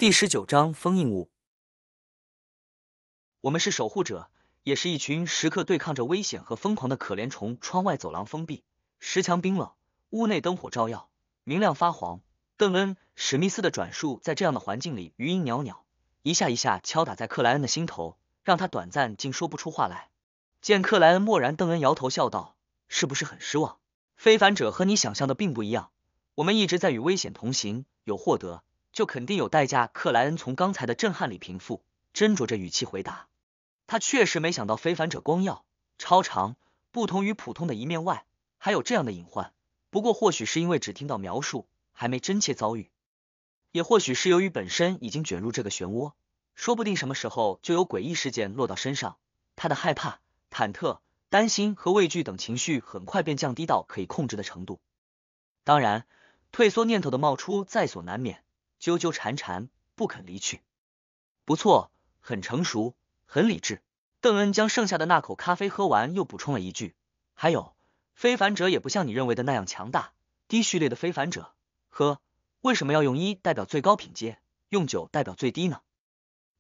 第19章封印物。我们是守护者，也是一群时刻对抗着危险和疯狂的可怜虫。窗外走廊封闭，石墙冰冷，屋内灯火照耀，明亮发黄。邓恩·史密斯的转述在这样的环境里余音袅袅，一下一下敲打在克莱恩的心头，让他短暂竟说不出话来。见克莱恩默然，邓恩摇头笑道：“是不是很失望？非凡者和你想象的并不一样，我们一直在与危险同行，有获得，就肯定有代价。”克莱恩从刚才的震撼里平复，斟酌着语气回答。他确实没想到非凡者光耀超常，不同于普通的一面外，还有这样的隐患。不过或许是因为只听到描述，还没真切遭遇，也或许是由于本身已经卷入这个漩涡，说不定什么时候就有诡异事件落到身上。他的害怕、忐忑、担心和畏惧等情绪很快便降低到可以控制的程度。当然，退缩念头的冒出在所难免，纠纠缠缠，不肯离去。不错，很成熟，很理智。邓恩将剩下的那口咖啡喝完，又补充了一句：“还有，非凡者也不像你认为的那样强大。低序列的非凡者，为什么要用1代表最高品阶，用9代表最低呢？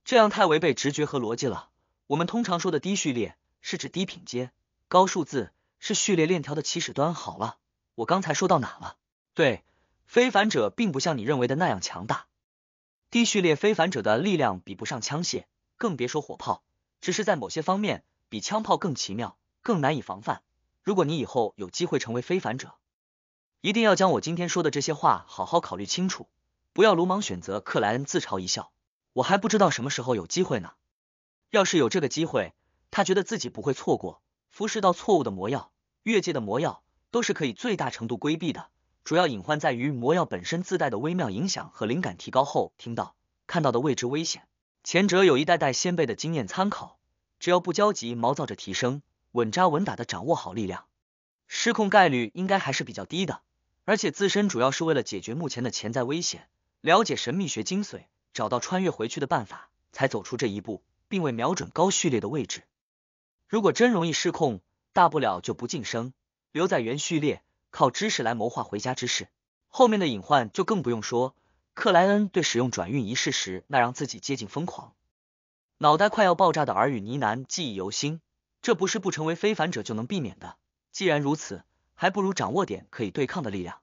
这样太违背直觉和逻辑了。我们通常说的低序列是指低品阶，高数字是序列链条的起始端。好了，我刚才说到哪了？对，非凡者并不像你认为的那样强大。低序列非凡者的力量比不上枪械，更别说火炮，只是在某些方面比枪炮更奇妙，更难以防范。如果你以后有机会成为非凡者，一定要将我今天说的这些话好好考虑清楚，不要鲁莽选择。”克莱恩自嘲一笑：“我还不知道什么时候有机会呢。要是有这个机会，他觉得自己不会错过。服食到错误的魔药、越界的魔药都是可以最大程度规避的，主要隐患在于魔药本身自带的微妙影响和灵感提高后听到、看到的未知危险。前者有一代代先辈的经验参考，只要不焦急毛躁着提升，稳扎稳打的掌握好力量，失控概率应该还是比较低的。而且自身主要是为了解决目前的潜在危险，了解神秘学精髓，找到穿越回去的办法，才走出这一步，并未瞄准高序列的位置。如果真容易失控，大不了就不晋升，留在原序列，靠知识来谋划回家之事。后面的隐患就更不用说。克莱恩对使用转运仪式时那让自己接近疯狂，脑袋快要爆炸的耳语呢喃记忆犹新。这不是不成为非凡者就能避免的，既然如此，还不如掌握点可以对抗的力量。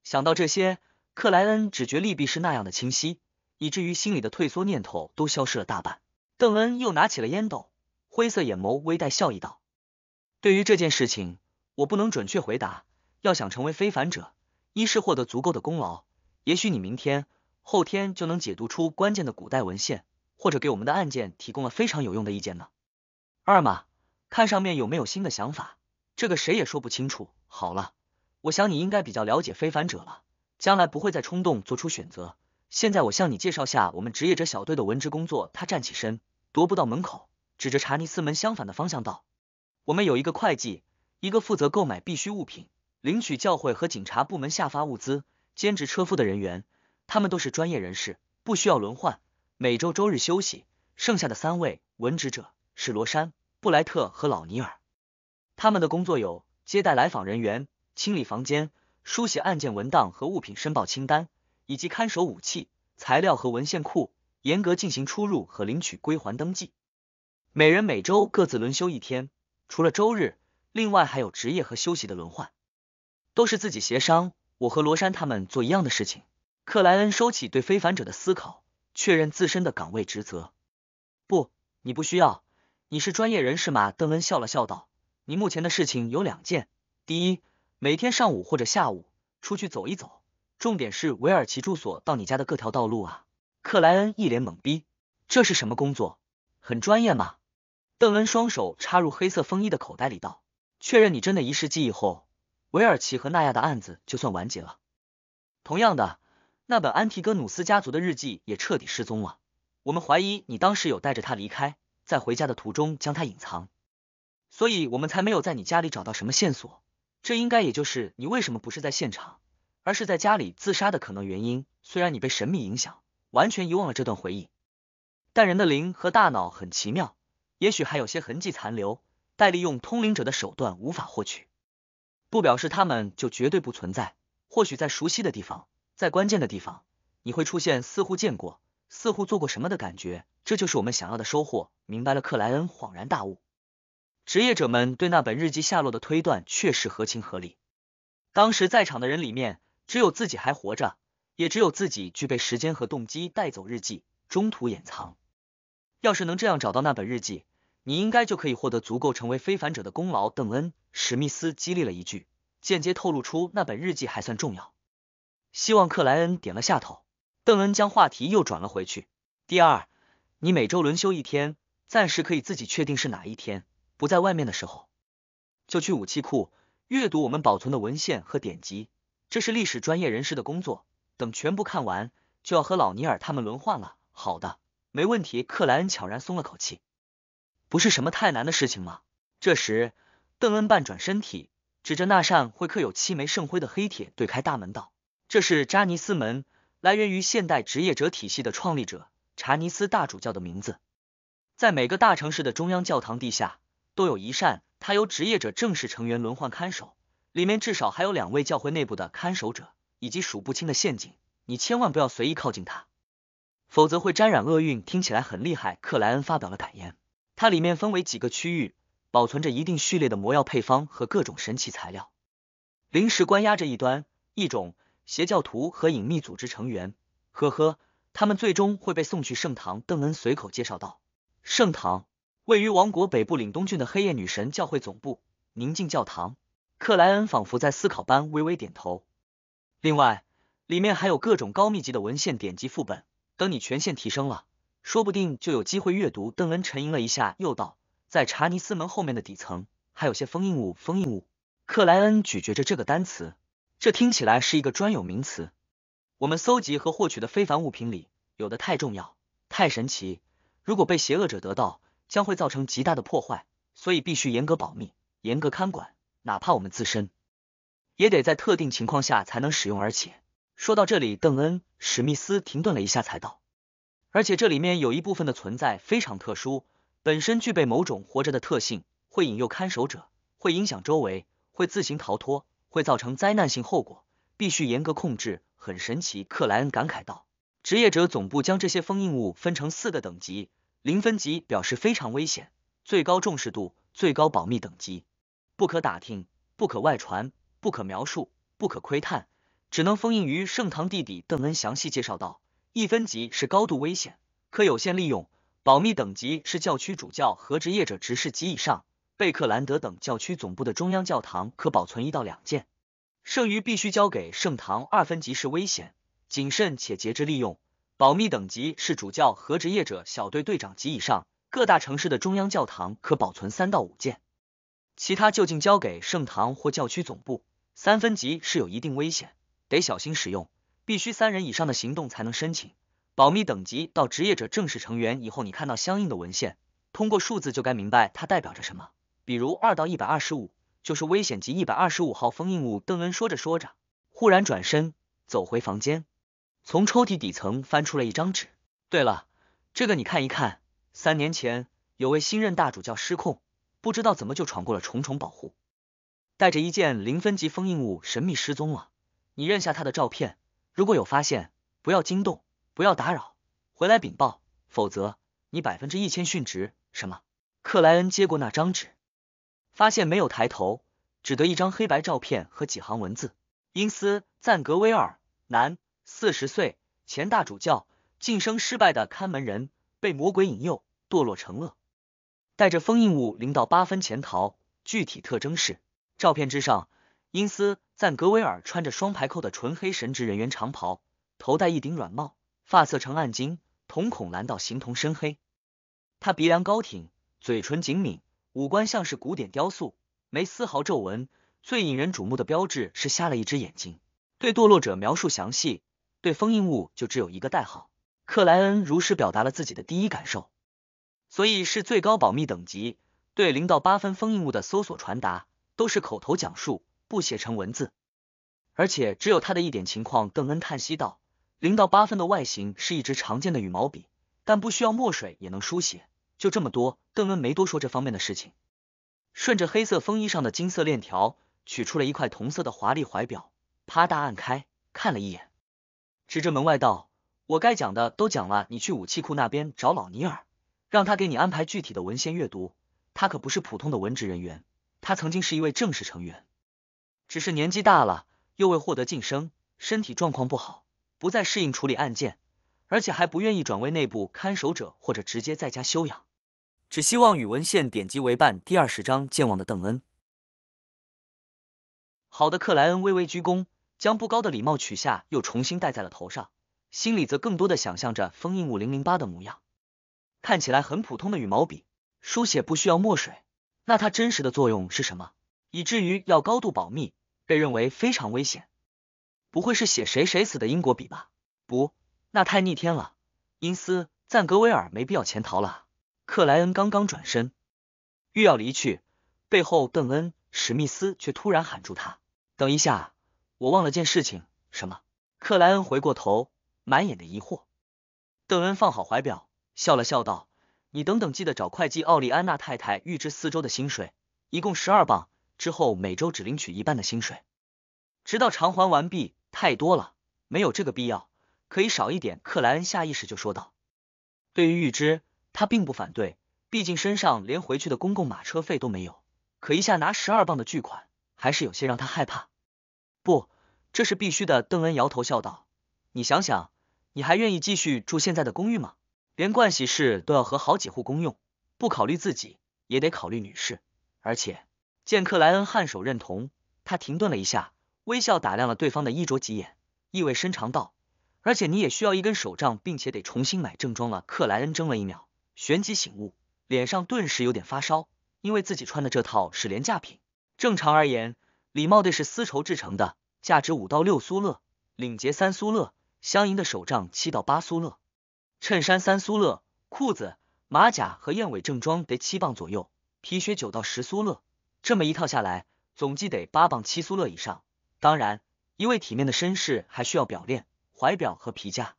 想到这些，克莱恩只觉利弊是那样的清晰，以至于心里的退缩念头都消失了大半。邓恩又拿起了烟斗，灰色眼眸微带笑意道：“对于这件事情，我不能准确回答。要想成为非凡者，一是获得足够的功劳，也许你明天、后天就能解读出关键的古代文献，或者给我们的案件提供了非常有用的意见呢。二嘛，看上面有没有新的想法，这个谁也说不清楚。好了，我想你应该比较了解非凡者了，将来不会再冲动做出选择。现在我向你介绍下我们职业者小队的文职工作。”他站起身，踱步到门口，指着查尼斯门相反的方向道：“我们有一个会计，一个负责购买必需物品、领取教会和警察部门下发物资、兼职车夫的人员，他们都是专业人士，不需要轮换，每周周日休息。剩下的3位文职者是罗珊、布莱特和老尼尔，他们的工作有接待来访人员、清理房间、书写案件文档和物品申报清单，以及看守武器、材料和文献库，严格进行出入和领取归还登记。每人每周各自轮休1天，除了周日，另外还有职业和休息的轮换，都是自己协商。我和罗珊他们做一样的事情。”克莱恩收起对非凡者的思考，确认自身的岗位职责。“不，你不需要，你是专业人士嘛。”邓恩笑了笑道：“你目前的事情有2件，第一，每天上午或者下午出去走一走，重点是韦尔奇住所到你家的各条道路啊。”克莱恩一脸懵逼，这是什么工作？很专业吗？邓恩双手插入黑色风衣的口袋里道：“确认你真的遗失记忆后，韦尔奇和纳亚的案子就算完结了。同样的，那本安提戈努斯家族的日记也彻底失踪了，我们怀疑你当时有带着他离开，在回家的途中将他隐藏，所以我们才没有在你家里找到什么线索。这应该也就是你为什么不是在现场，而是在家里自杀的可能原因。虽然你被神秘影响，完全遗忘了这段回忆，但人的灵和大脑很奇妙，也许还有些痕迹残留，待利用通灵者的手段无法获取，不表示他们就绝对不存在。或许在熟悉的地方，在关键的地方，你会出现似乎见过，似乎做过什么的感觉，这就是我们想要的收获。明白了，克莱恩恍然大悟。职业者们对那本日记下落的推断确实合情合理。当时在场的人里面，只有自己还活着，也只有自己具备时间和动机带走日记，中途掩藏。要是能这样找到那本日记，你应该就可以获得足够成为非凡者的功劳。邓恩·史密斯激励了一句，间接透露出那本日记还算重要。希望克莱恩点了下头。邓恩将话题又转了回去。第二，你每周轮休一天，暂时可以自己确定是哪一天，不在外面的时候，就去武器库阅读我们保存的文献和典籍，这是历史专业人士的工作。等全部看完，就要和老尼尔他们轮换了。好的，没问题。克莱恩悄然松了口气，不是什么太难的事情吗？这时，邓恩半转身体，指着那扇会刻有7枚圣徽的黑铁对开大门道：“这是扎尼斯门，来源于现代职业者体系的创立者查尼斯大主教的名字。在每个大城市的中央教堂地下都有一扇，它由职业者正式成员轮换看守，里面至少还有2位教会内部的看守者，以及数不清的陷阱。你千万不要随意靠近它，否则会沾染厄运。”听起来很厉害，克莱恩发表了感言。它里面分为几个区域，保存着一定序列的魔药配方和各种神奇材料，临时关押着一种邪教徒和隐秘组织成员，呵呵，他们最终会被送去圣堂。邓恩随口介绍道。圣堂位于王国北部岭东郡的黑夜女神教会总部，宁静教堂。克莱恩仿佛在思考般微微点头。另外，里面还有各种高密集的文献典籍副本，等你权限提升了，说不定就有机会阅读。邓恩沉吟了一下，又道，在查尼斯门后面的底层还有些封印物。封印物？克莱恩咀嚼着这个单词，这听起来是一个专有名词。我们搜集和获取的非凡物品里，有的太重要，太神奇，如果被邪恶者得到，将会造成极大的破坏，所以必须严格保密，严格看管，哪怕我们自身也得在特定情况下才能使用。而且说到这里，邓恩·史密斯停顿了一下才道，而且这里面有一部分的存在非常特殊，本身具备某种活着的特性，会引诱看守者，会影响周围，会自行逃脱，会造成灾难性后果，必须严格控制。很神奇，克莱恩感慨道。职业者总部将这些封印物分成4个等级，0分级表示非常危险，最高重视度，最高保密等级，不可打听，不可外传，不可描述，不可窥探，只能封印于圣堂地底。邓恩详细介绍道。1分级是高度危险，可有限利用，保密等级是教区主教和职业者执事及以上，贝克兰德等教区总部的中央教堂可保存1到2件，剩余必须交给圣堂。2分级是危险、谨慎且节制利用，保密等级是主教和职业者小队队长及以上，各大城市的中央教堂可保存3到5件，其他就近交给圣堂或教区总部。3分级是有一定危险，得小心使用，必须3人以上的行动才能申请。保密等级到职业者正式成员以后，你看到相应的文献，通过数字就该明白它代表着什么，比如2到125就是危险级125号封印物。邓恩说着说着，忽然转身走回房间，从抽屉底层翻出了一张纸。对了，这个你看一看，3年前有位新任大主教失控，不知道怎么就闯过了重重保护，带着1件0分级封印物神秘失踪了。你认下他的照片，如果有发现，不要惊动，不要打扰，回来禀报，否则你1000%殉职。什么？克莱恩接过那张纸，发现没有抬头，只得一张黑白照片和几行文字。因斯·赞格威尔，男，40岁，前大主教，晋升失败的看门人，被魔鬼引诱，堕落成恶，带着封印物0到8分潜逃。具体特征是，照片之上，因斯·赞格威尔穿着双排扣的纯黑神职人员长袍，头戴一顶软帽，发色呈暗金，瞳孔蓝到形同深黑。他鼻梁高挺，嘴唇紧抿，五官像是古典雕塑，没丝毫皱纹。最引人瞩目的标志是瞎了一只眼睛。对堕落者描述详细，对封印物就只有一个代号。克莱恩如实表达了自己的第一感受，所以是最高保密等级。对0到8分封印物的搜索传达都是口头讲述，不写成文字，而且只有他的一点情况。邓恩叹息道，0到8分的外形是一支常见的羽毛笔，但不需要墨水也能书写，就这么多。邓恩没多说这方面的事情，顺着黑色风衣上的金色链条取出了一块铜色的华丽怀表，啪嗒按开，看了一眼，指着门外道，我该讲的都讲了，你去武器库那边找老尼尔，让他给你安排具体的文献阅读。他可不是普通的文职人员，他曾经是一位正式成员，只是年纪大了，又未获得晋升，身体状况不好，不再适应处理案件，而且还不愿意转为内部看守者或者直接在家休养，只希望与文献典籍为伴。第20章健忘的邓恩。好的，克莱恩微微鞠躬，将不高的礼帽取下，又重新戴在了头上，心里则更多的想象着封印物008的模样。看起来很普通的羽毛笔，书写不需要墨水，那它真实的作用是什么？以至于要高度保密，被认为非常危险。不会是写谁谁死的英国笔吧？不，那太逆天了。因斯赞格威尔没必要潜逃了啊。克莱恩刚刚转身，欲要离去，背后邓恩、史密斯却突然喊住他：等一下，我忘了件事情。什么？克莱恩回过头，满眼的疑惑。邓恩放好怀表，笑了笑道：你等等，记得找会计奥利安娜太太预支4周的薪水，一共12磅，之后每周只领取1半的薪水，直到偿还完毕。太多了，没有这个必要，可以少一点。克莱恩下意识就说道。对于预支，他并不反对，毕竟身上连回去的公共马车费都没有，可一下拿12磅的巨款，还是有些让他害怕。不，这是必须的。邓恩摇头笑道：你想想，你还愿意继续住现在的公寓吗？连盥洗室都要和好几户公用，不考虑自己，也得考虑女士。而且，见克莱恩颔首认同，他停顿了一下，微笑打量了对方的衣着几眼，意味深长道：而且你也需要一根手杖，并且得重新买正装了。克莱恩怔了一秒，旋即醒悟，脸上顿时有点发烧，因为自己穿的这套是廉价品。正常而言，礼帽得是丝绸制成的，价值5到6苏勒，领结3苏勒，相应的手杖7到8苏勒，衬衫3苏勒，裤子、马甲和燕尾正装得7磅左右，皮靴9到10苏勒，这么一套下来，总计得8磅7苏勒以上。当然，一位体面的绅士还需要表链、怀表和皮夹。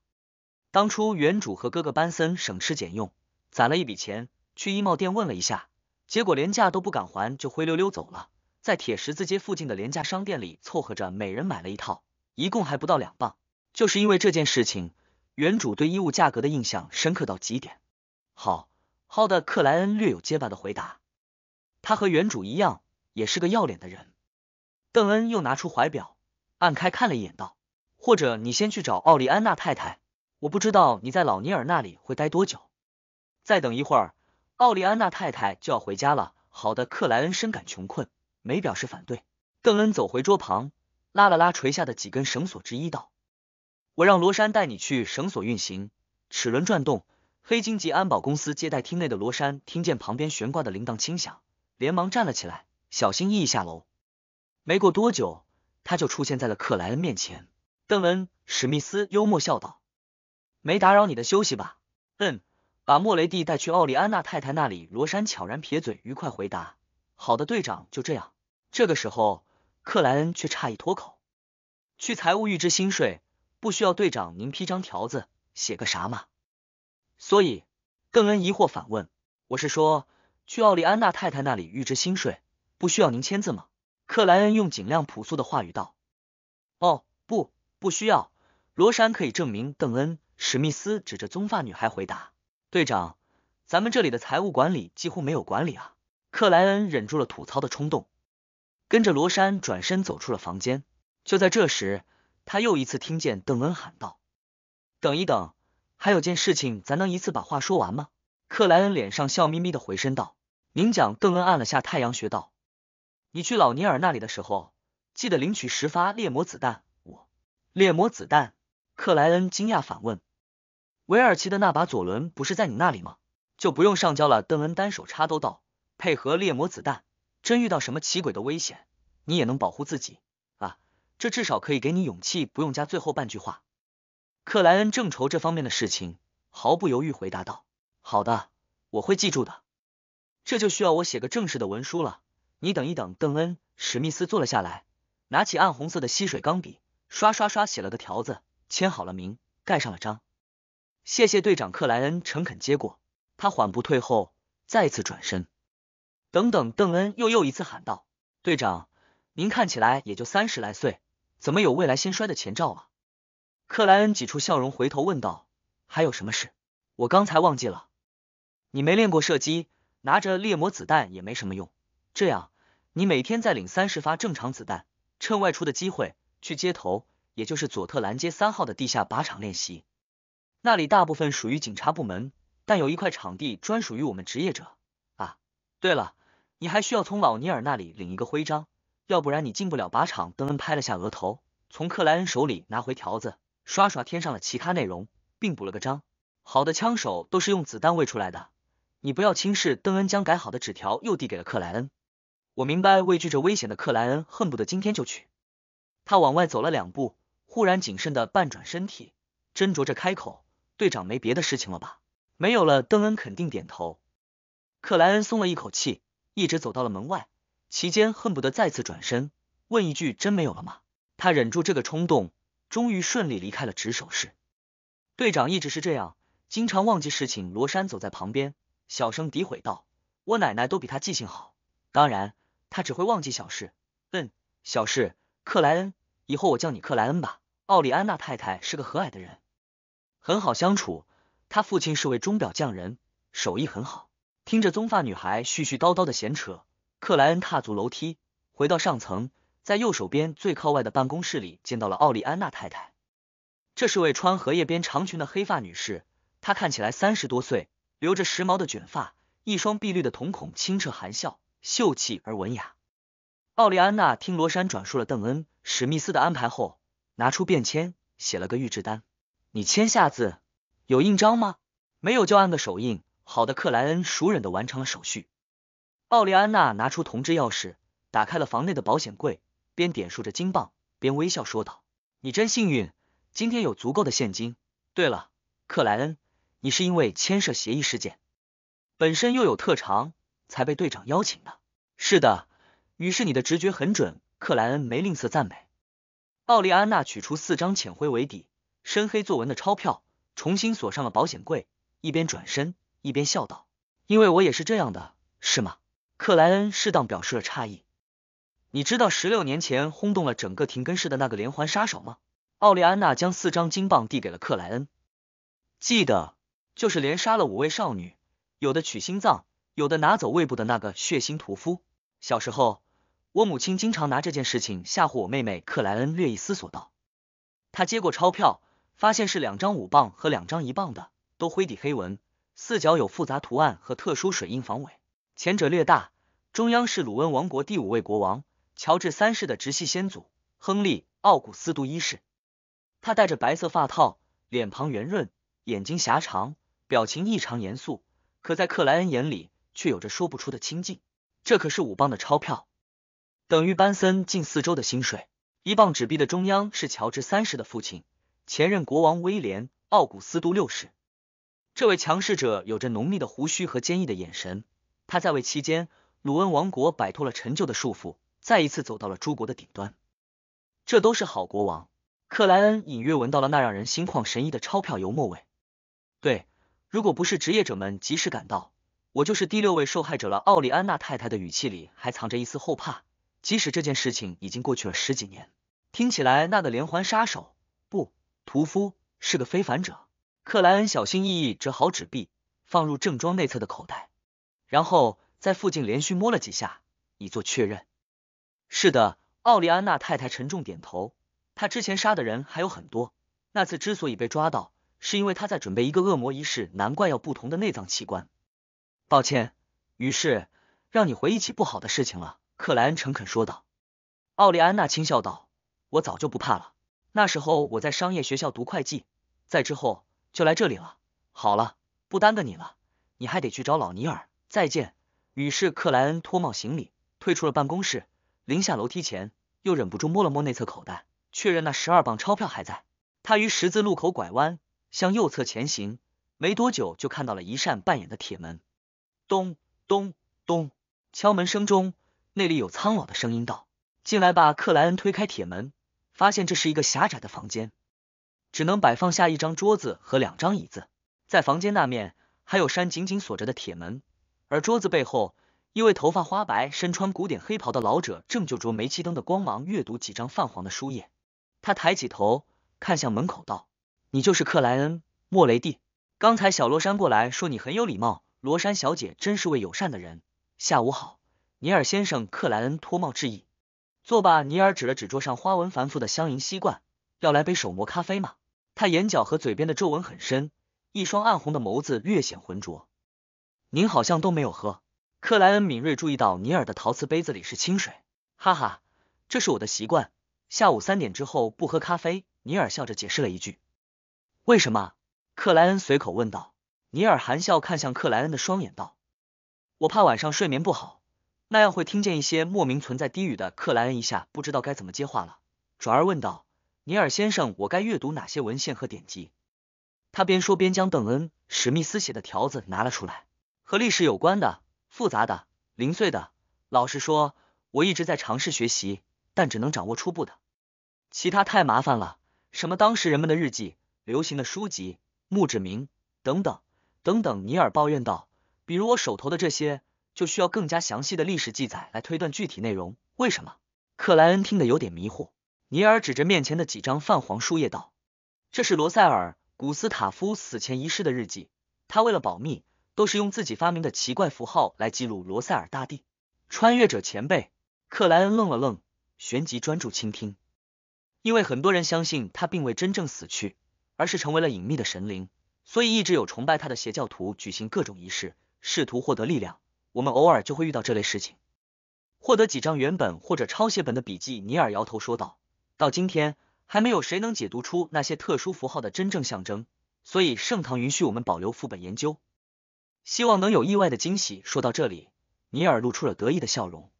当初原主和哥哥班森省吃俭用，攒了一笔钱，去衣帽店问了一下，结果连价都不敢还，就灰溜溜走了，在铁十字街附近的廉价商店里凑合着每人买了一套，一共还不到2磅。就是因为这件事情，原主对衣物价格的印象深刻到极点。好的，克莱恩略有结巴的回答。他和原主一样，也是个要脸的人。邓恩又拿出怀表，按开看了一眼道：或者你先去找奥利安娜太太，我不知道你在老尼尔那里会待多久。再等一会儿，奥利安娜太太就要回家了。好的，克莱恩深感穷困，没表示反对。邓恩走回桌旁，拉了拉垂下的几根绳索之一道：我让罗珊带你去绳索运行，齿轮转动。黑金级安保公司接待厅内的罗珊听见旁边悬挂的铃铛轻响，连忙站了起来，小心翼翼下楼。没过多久，他就出现在了克莱恩面前。邓恩，史密斯幽默笑道：没打扰你的休息吧？把莫雷蒂带去奥利安娜太太那里。罗珊悄然撇嘴，愉快回答：好的，队长，就这样。这个时候，克莱恩却诧异脱口：去财务预支薪税，不需要队长您批张条子，写个啥吗？所以，邓恩疑惑反问：我是说，去奥利安娜太太那里预支薪税，不需要您签字吗？克莱恩用尽量朴素的话语道：哦，不需要。罗珊可以证明。邓恩，史密斯指着棕发女孩回答：队长，咱们这里的财务管理几乎没有管理啊。克莱恩忍住了吐槽的冲动，跟着罗珊转身走出了房间。就在这时，他又一次听见邓恩喊道：等一等，还有件事情，咱能一次把话说完吗？克莱恩脸上笑眯眯的回身道：您讲。邓恩按了下太阳穴道：你去老尼尔那里的时候，记得领取10发猎魔子弹。猎魔子弹？克莱恩惊讶反问：韦尔奇的那把左轮不是在你那里吗？就不用上交了。邓恩单手插兜道：配合猎魔子弹，真遇到什么奇诡的危险，你也能保护自己啊，这至少可以给你勇气，不用加最后半句话。克莱恩正愁这方面的事情，毫不犹豫回答道：好的，我会记住的。这就需要我写个正式的文书了。你等一等。邓恩，史密斯坐了下来，拿起暗红色的吸水钢笔，刷刷刷写了个条子，签好了名，盖上了章。谢谢队长。克莱恩诚恳接过，他缓步退后，再次转身。等等。邓恩又一次喊道：队长，您看起来也就30来岁，怎么有未来先衰的前兆啊？克莱恩挤出笑容回头问道，还有什么事？我刚才忘记了。你没练过射击，拿着猎魔子弹也没什么用。这样，你每天再领30发正常子弹，趁外出的机会去街头，也就是佐特兰街3号的地下靶场练习。那里大部分属于警察部门，但有一块场地专属于我们职业者。啊，对了，你还需要从老尼尔那里领一个徽章，要不然你进不了靶场。邓恩拍了下额头，从克莱恩手里拿回条子，刷刷添上了其他内容，并补了个章。好的枪手都是用子弹喂出来的，你不要轻视。邓恩将改好的纸条又递给了克莱恩。我明白畏惧着危险的克莱恩恨不得今天就去。他往外走了2步，忽然谨慎的半转身体，斟酌着开口，队长没别的事情了吧？没有了。邓恩肯定点头。克莱恩松了一口气，一直走到了门外，期间恨不得再次转身问一句，真没有了吗？他忍住这个冲动，终于顺利离开了值守室。队长一直是这样，经常忘记事情。罗珊走在旁边，小声诋毁道，我奶奶都比他记性好，当然他只会忘记小事。小事。克莱恩，以后我叫你克莱恩吧。奥利安娜太太是个和蔼的人，很好相处，他父亲是位钟表匠人，手艺很好。听着棕发女孩絮絮叨叨的闲扯，克莱恩踏足楼梯，回到上层，在右手边最靠外的办公室里见到了奥利安娜太太。这是位穿荷叶边长裙的黑发女士，她看起来30多岁，留着时髦的卷发，一双碧绿的瞳孔清澈含笑，秀气而文雅。奥利安娜听罗珊转述了邓恩·史密斯的安排后，拿出便签，写了个预制单。你签下字，有印章吗？没有就按个手印。好的。克莱恩熟稔地完成了手续。奥利安娜拿出铜制钥匙，打开了房内的保险柜，边点数着金棒，边微笑说道，你真幸运，今天有足够的现金。对了，克莱恩，你是因为牵涉协议事件，本身又有特长，才被队长邀请的。是的，于是你的直觉很准。克莱恩没吝啬赞美。奥利安娜取出4张浅灰为底、深黑作文的钞票，重新锁上了保险柜，一边转身一边笑道，因为我也是这样的，是吗？克莱恩适当表示了诧异。你知道16年前轰动了整个廷根市的那个连环杀手吗？奥利安娜将4张金棒递给了克莱恩。记得，就是连杀了5位少女，有的取心脏，有的拿走胃部的那个血腥屠夫。小时候，我母亲经常拿这件事情吓唬我妹妹。克莱恩略一思索道。他接过钞票，发现是2张5磅和2张1磅的，都灰底黑纹，四角有复杂图案和特殊水印防伪。前者略大，中央是鲁恩王国第5位国王乔治3世的直系先祖亨利·奥古斯都1世。他戴着白色发套，脸庞圆润，眼睛狭长，表情异常严肃，可在克莱恩眼里却有着说不出的亲近。这可是5磅的钞票，等于班森近4周的薪水。1磅纸币的中央是乔治3世的父亲，前任国王威廉·奥古斯都6世。这位强势者有着浓密的胡须和坚毅的眼神，他在位期间，鲁恩王国摆脱了陈旧的束缚，再一次走到了诸国的顶端。这都是好国王。克莱恩隐约闻到了那让人心旷神怡的钞票油墨味。对，如果不是职业者们及时赶到，我就是第6位受害者了。奥利安娜太太的语气里还藏着一丝后怕，即使这件事情已经过去了10几年。听起来那个连环杀手，不，屠夫，是个非凡者。克莱恩小心翼翼折好纸币，放入正装内侧的口袋，然后在附近连续摸了几下，以作确认。是的，奥利安娜太太沉重点头，他之前杀的人还有很多，那次之所以被抓到，是因为他在准备一个恶魔仪式，难怪要不同的内脏器官。抱歉，于是让你回忆起不好的事情了，克莱恩诚恳说道。奥利安娜轻笑道，我早就不怕了，那时候我在商业学校读会计，再之后就来这里了。好了，不耽搁你了，你还得去找老尼尔，再见。于是克莱恩脱帽行礼，退出了办公室，临下楼梯前又忍不住摸了摸内侧口袋，确认那12磅钞票还在。他于十字路口拐弯，向右侧前行，没多久就看到了一扇半掩的铁门。咚咚咚，敲门声中，那里有苍老的声音道：“进来吧。”克莱恩推开铁门，发现这是一个狭窄的房间，只能摆放下1张桌子和2张椅子。在房间那面还有扇紧紧锁着的铁门，而桌子背后，一位头发花白、身穿古典黑袍的老者正就着煤气灯的光芒阅读几张泛黄的书页。他抬起头，看向门口道：“你就是克莱恩·莫雷蒂。刚才小罗珊过来说你很有礼貌，罗珊小姐真是位友善的人。下午好，尼尔先生。”克莱恩脱帽致意。坐吧。尼尔指了指桌上花纹繁复的镶银锡罐，要来杯手磨咖啡吗？他眼角和嘴边的皱纹很深，一双暗红的眸子略显浑浊。您好像都没有喝。克莱恩敏锐注意到尼尔的陶瓷杯子里是清水。哈哈，这是我的习惯，下午3点之后不喝咖啡。尼尔笑着解释了一句。为什么？克莱恩随口问道。尼尔含笑看向克莱恩的双眼道：我怕晚上睡眠不好，那样会听见一些莫名存在低语的。克莱恩一下不知道该怎么接话了，转而问道：尼尔先生，我该阅读哪些文献和典籍？他边说边将邓恩·史密斯写的条子拿了出来。和历史有关的，复杂的，零碎的。老实说，我一直在尝试学习，但只能掌握初步的。其他太麻烦了，什么当时人们的日记、流行的书籍、墓志铭等等等等。尼尔抱怨道，比如我手头的这些，就需要更加详细的历史记载来推断具体内容。为什么？克莱恩听得有点迷惑。尼尔指着面前的几张泛黄书页道：这是罗塞尔·古斯塔夫死前遗失的日记，他为了保密，都是用自己发明的奇怪符号来记录罗塞尔大帝。穿越者前辈。克莱恩愣了愣，旋即专注倾听。因为很多人相信他并未真正死去，而是成为了隐秘的神灵，所以一直有崇拜他的邪教徒举行各种仪式，试图获得力量。我们偶尔就会遇到这类事情。获得几张原本或者抄写本的笔记。尼尔摇头说道，到今天还没有谁能解读出那些特殊符号的真正象征，所以圣堂允许我们保留副本研究，希望能有意外的惊喜。说到这里，尼尔露出了得意的笑容。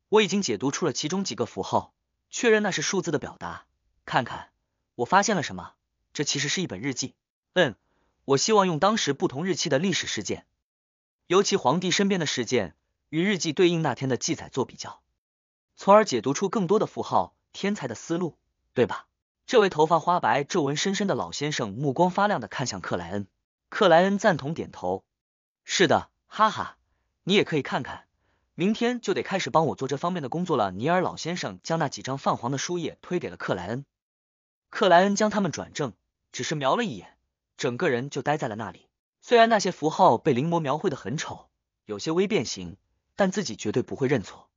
我已经解读出了其中几个符号，确认那是数字的表达。看看我发现了什么，这其实是一本日记。我希望用当时不同日期的历史事件，尤其皇帝身边的事件，与日记对应那天的记载做比较，从而解读出更多的符号。天才的思路，对吧？这位头发花白、皱纹深深的老先生目光发亮的看向克莱恩。克莱恩赞同点头。是的，哈哈，你也可以看看，明天就得开始帮我做这方面的工作了。尼尔老先生将那几张泛黄的书页推给了克莱恩。克莱恩将它们转正，只是瞄了一眼，整个人就呆在了那里。虽然那些符号被临摹描绘的很丑，有些微变形，但自己绝对不会认错，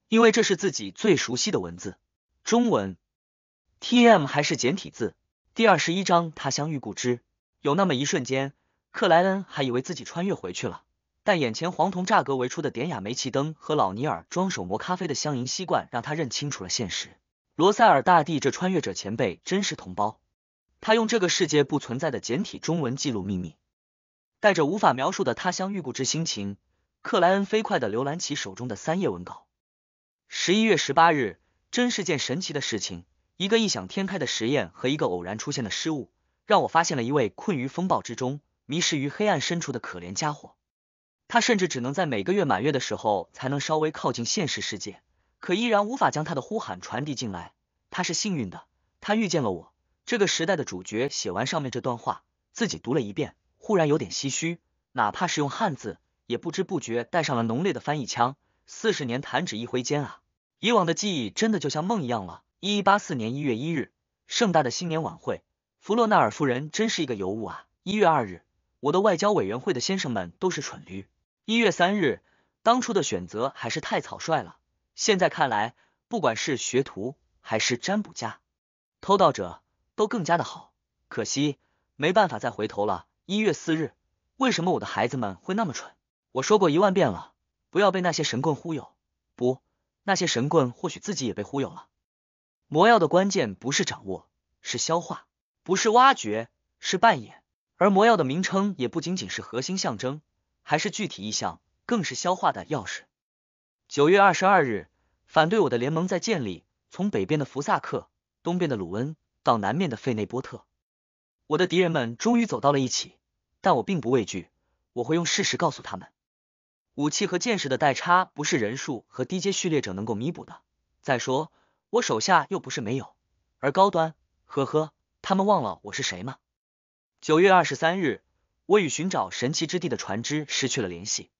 因为这是自己最熟悉的文字。中文 TM 还是简体字。第21章他乡遇故知。有那么一瞬间，克莱恩还以为自己穿越回去了，但眼前黄铜栅格围出的典雅煤气灯和老尼尔装手磨咖啡的镶银锡罐让他认清楚了现实。罗塞尔大帝这穿越者前辈真是同胞，他用这个世界不存在的简体中文记录秘密。带着无法描述的他乡遇故知心情，克莱恩飞快地浏览起手中的3页文稿。11月18日，真是件神奇的事情，一个异想天开的实验和一个偶然出现的失误，让我发现了一位困于风暴之中，迷失于黑暗深处的可怜家伙。他甚至只能在每个月满月的时候才能稍微靠近现实世界，可依然无法将他的呼喊传递进来。他是幸运的，他遇见了我，这个时代的主角。写完上面这段话，自己读了一遍，忽然有点唏嘘，哪怕是用汉字，也不知不觉带上了浓烈的翻译腔。40年弹指一挥间啊，以往的记忆真的就像梦一样了。1184年1月1日，盛大的新年晚会，弗洛纳尔夫人真是一个尤物啊。1月2日，我的外交委员会的先生们都是蠢驴。1月3日，当初的选择还是太草率了，现在看来，不管是学徒还是占卜家、偷盗者，都更加的好。可惜没办法再回头了。1月4日，为什么我的孩子们会那么蠢？我说过1万遍了，不要被那些神棍忽悠。不，那些神棍或许自己也被忽悠了。魔药的关键不是掌握，是消化；不是挖掘，是扮演。而魔药的名称也不仅仅是核心象征，还是具体意象，更是消化的钥匙。9月22日，反对我的联盟在建立，从北边的福萨克，东边的鲁恩，到南面的费内波特。我的敌人们终于走到了一起，但我并不畏惧，我会用事实告诉他们。武器和剑士的代差不是人数和低阶序列者能够弥补的。再说，我手下又不是没有，而高端，呵呵，他们忘了我是谁吗？9月23日，我与寻找神奇之地的船只失去了联系。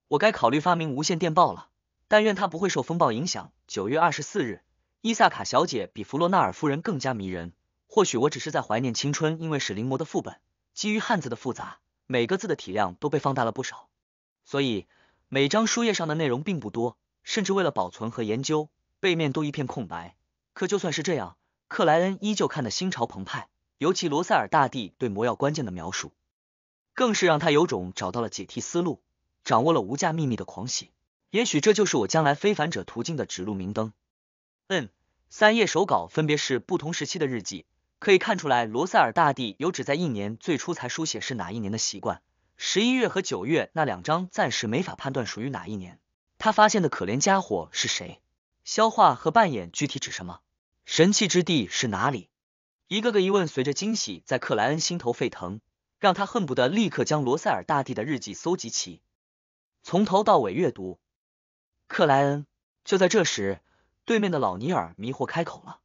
我该考虑发明无线电报了，但愿它不会受风暴影响。9月24日，伊萨卡小姐比弗洛纳尔夫人更加迷人，或许我只是在怀念青春，因为是临摹的副本，基于汉字的复杂，每个字的体量都被放大了不少，所以每张书页上的内容并不多，甚至为了保存和研究，背面都一片空白。可就算是这样，克莱恩依旧看得心潮澎湃，尤其罗塞尔大帝对魔药关键的描述，更是让他有种找到了解题思路，掌握了无价秘密的狂喜。也许这就是我将来非凡者途径的指路明灯。3页手稿分别是不同时期的日记，可以看出来罗塞尔大帝有只在一年最初才书写是哪一年的习惯。11月和9月那2章暂时没法判断属于哪一年。他发现的可怜家伙是谁？消化和扮演具体指什么？神器之地是哪里？一个个疑问随着惊喜在克莱恩心头沸腾，让他恨不得立刻将罗塞尔大帝的日记搜集齐，从头到尾阅读。克莱恩。就在这时，对面的老尼尔迷惑开口了。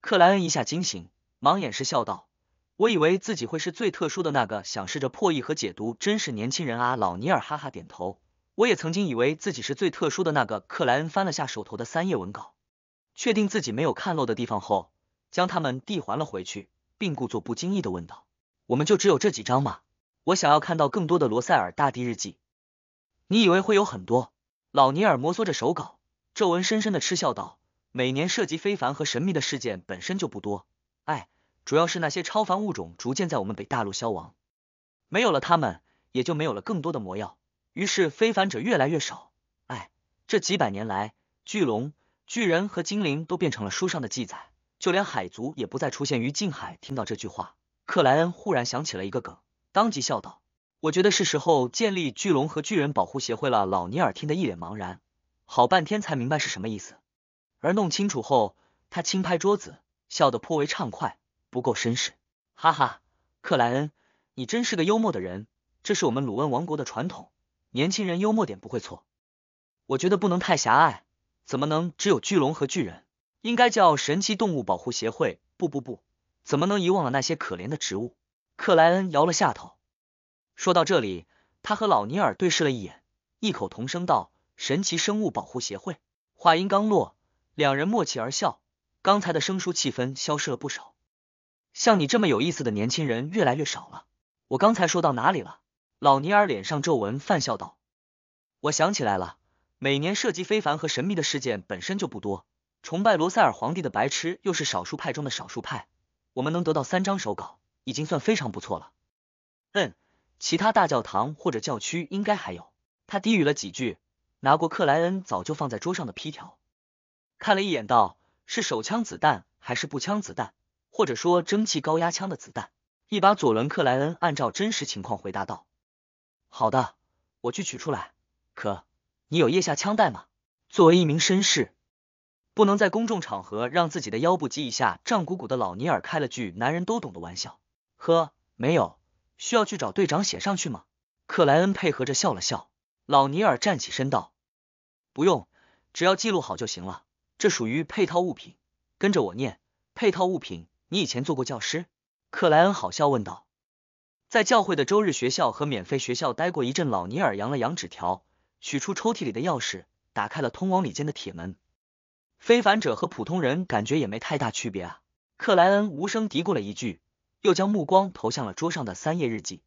克莱恩一下惊醒，忙掩饰笑道：“我以为自己会是最特殊的那个，想试着破译和解读真是年轻人啊。”老尼尔哈哈点头。我也曾经以为自己是最特殊的那个。克莱恩翻了下手头的3页文稿，确定自己没有看漏的地方后，将它们递还了回去，并故作不经意地问道：“我们就只有这几章吗？我想要看到更多的罗塞尔大帝日记。”你以为会有很多？老尼尔摩挲着手稿，皱纹深深的嗤笑道：“每年涉及非凡和神秘的事件本身就不多，主要是那些超凡物种逐渐在我们北大陆消亡，没有了他们，也就没有了更多的魔药，于是非凡者越来越少。这几百年来，巨龙、巨人和精灵都变成了书上的记载，就连海族也不再出现于近海。”听到这句话，克莱恩忽然想起了一个梗，当即笑道：“我觉得是时候建立巨龙和巨人保护协会了。”老尼尔听得一脸茫然，好半天才明白是什么意思。而弄清楚后，他轻拍桌子，笑得颇为畅快，不够绅士。哈哈，克莱恩，你真是个幽默的人，这是我们鲁恩王国的传统，年轻人幽默点不会错。我觉得不能太狭隘，怎么能只有巨龙和巨人？应该叫神奇动物保护协会。不，怎么能遗忘了那些可怜的植物？克莱恩摇了下头。说到这里，他和老尼尔对视了一眼，异口同声道：“神奇生物保护协会。”话音刚落，两人默契而笑，刚才的生疏气氛消失了不少。像你这么有意思的年轻人越来越少了。我刚才说到哪里了？老尼尔脸上皱纹泛笑道：“我想起来了，每年涉及非凡和神秘的事件本身就不多，崇拜罗塞尔皇帝的白痴又是少数派中的少数派，我们能得到3张手稿，已经算非常不错了。其他大教堂或者教区应该还有。”他低语了几句，拿过克莱恩早就放在桌上的批条，看了一眼道：“是手枪子弹还是步枪子弹，或者说蒸汽高压枪的子弹？”一把左轮。克莱恩按照真实情况回答道：“好的，我去取出来。可你有腋下枪带吗？作为一名绅士，不能在公众场合让自己的腰部挤一下胀鼓鼓的。”老尼尔开了句男人都懂的玩笑。没有，需要去找队长写上去吗？克莱恩配合着笑了笑。老尼尔站起身道：“不用，只要记录好就行了，这属于配套物品。跟着我念。配套物品，你以前做过教师？”克莱恩好笑问道。在教会的周日学校和免费学校待过一阵。老尼尔扬了扬纸条，取出抽屉里的钥匙，打开了通往里间的铁门。非凡者和普通人感觉也没太大区别啊。克莱恩无声嘀咕了一句，又将目光投向了桌上的3页日记。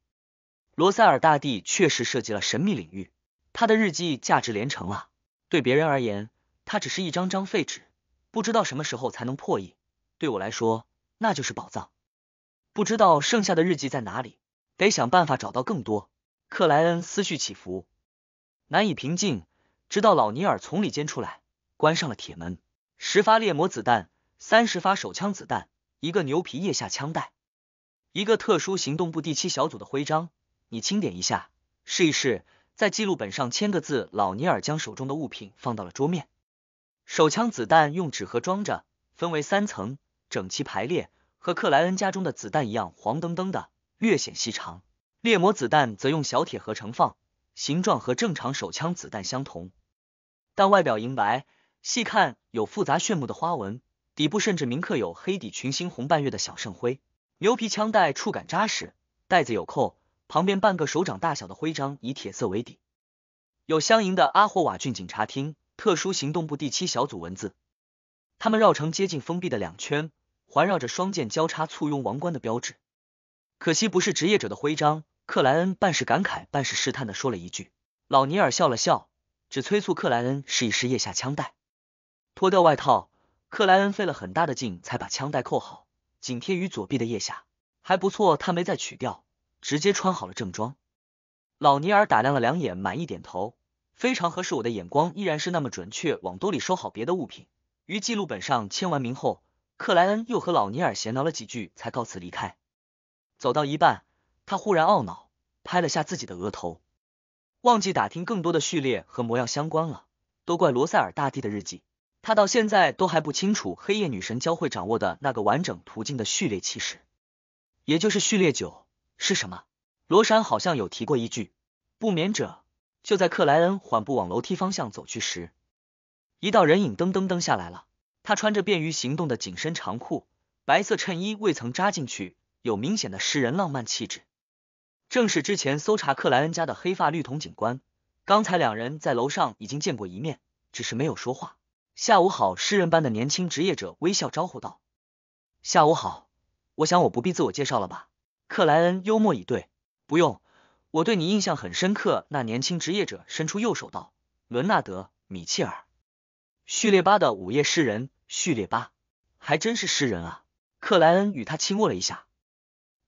罗塞尔大帝确实涉及了神秘领域，他的日记价值连城啊。对别人而言，他只是一张张废纸，不知道什么时候才能破译。对我来说，那就是宝藏。不知道剩下的日记在哪里，得想办法找到更多。克莱恩思绪起伏，难以平静，直到老尼尔从里间出来，关上了铁门。10发猎魔子弹，30发手枪子弹，一个牛皮腋下枪带，一个特殊行动部第7小组的徽章。你清点一下，试一试，在记录本上签个字。老尼尔将手中的物品放到了桌面。手枪子弹用纸盒装着，分为3层，整齐排列，和克莱恩家中的子弹一样黄澄澄的，略显细长。猎魔子弹则用小铁盒盛放，形状和正常手枪子弹相同，但外表银白，细看有复杂炫目的花纹，底部甚至铭刻有黑底群星红半月的小圣徽。牛皮枪带触感扎实，带子有扣，旁边半个手掌大小的徽章以铁色为底，有镶银的阿霍瓦郡警察厅特殊行动部第7小组文字。他们绕成接近封闭的2圈，环绕着双剑交叉簇拥王冠的标志。可惜不是职业者的徽章。克莱恩半是感慨半是试探的说了一句。老尼尔笑了笑，只催促克莱恩试一试腋下枪带。脱掉外套，克莱恩费了很大的劲才把枪带扣好，紧贴于左臂的腋下。还不错，他没再取掉，直接穿好了正装。老尼尔打量了两眼，满意点头，非常合适。我的眼光依然是那么准确，往兜里收好别的物品，于记录本上签完名后，克莱恩又和老尼尔闲聊了几句，才告辞离开。走到一半，他忽然懊恼，拍了下自己的额头，忘记打听更多的序列和魔药相关了，都怪罗塞尔大帝的日记，他到现在都还不清楚黑夜女神教会掌握的那个完整途径的序列起始，也就是序列9是什么。罗珊好像有提过一句，不免者。就在克莱恩缓步往楼梯方向走去时，一道人影噔噔噔下来了。他穿着便于行动的紧身长裤，白色衬衣未曾扎进去，有明显的诗人浪漫气质。正是之前搜查克莱恩家的黑发绿瞳警官，刚才两人在楼上已经见过一面，只是没有说话。下午好，诗人般的年轻职业者微笑招呼道。下午好，我想我不必自我介绍了吧？克莱恩幽默以对。不用，我对你印象很深刻。那年轻职业者伸出右手道，伦纳德·米切尔，序列8的午夜诗人。序列8还真是诗人啊。克莱恩与他轻握了一下，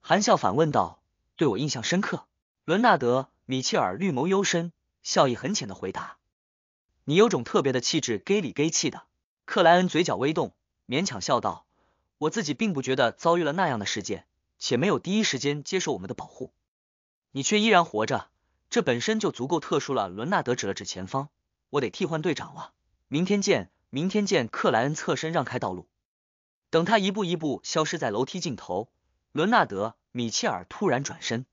含笑反问道，对我印象深刻？伦纳德·米切尔绿眸幽深，笑意很浅的回答，你有种特别的气质，给里给气的。克莱恩嘴角微动，勉强笑道，我自己并不觉得遭遇了那样的事件，且没有第一时间接受我们的保护，你却依然活着，这本身就足够特殊了。伦纳德指了指前方，我得替换队长了，明天见。明天见。克莱恩侧身让开道路，等他一步一步消失在楼梯尽头，伦纳德·米切尔突然转身，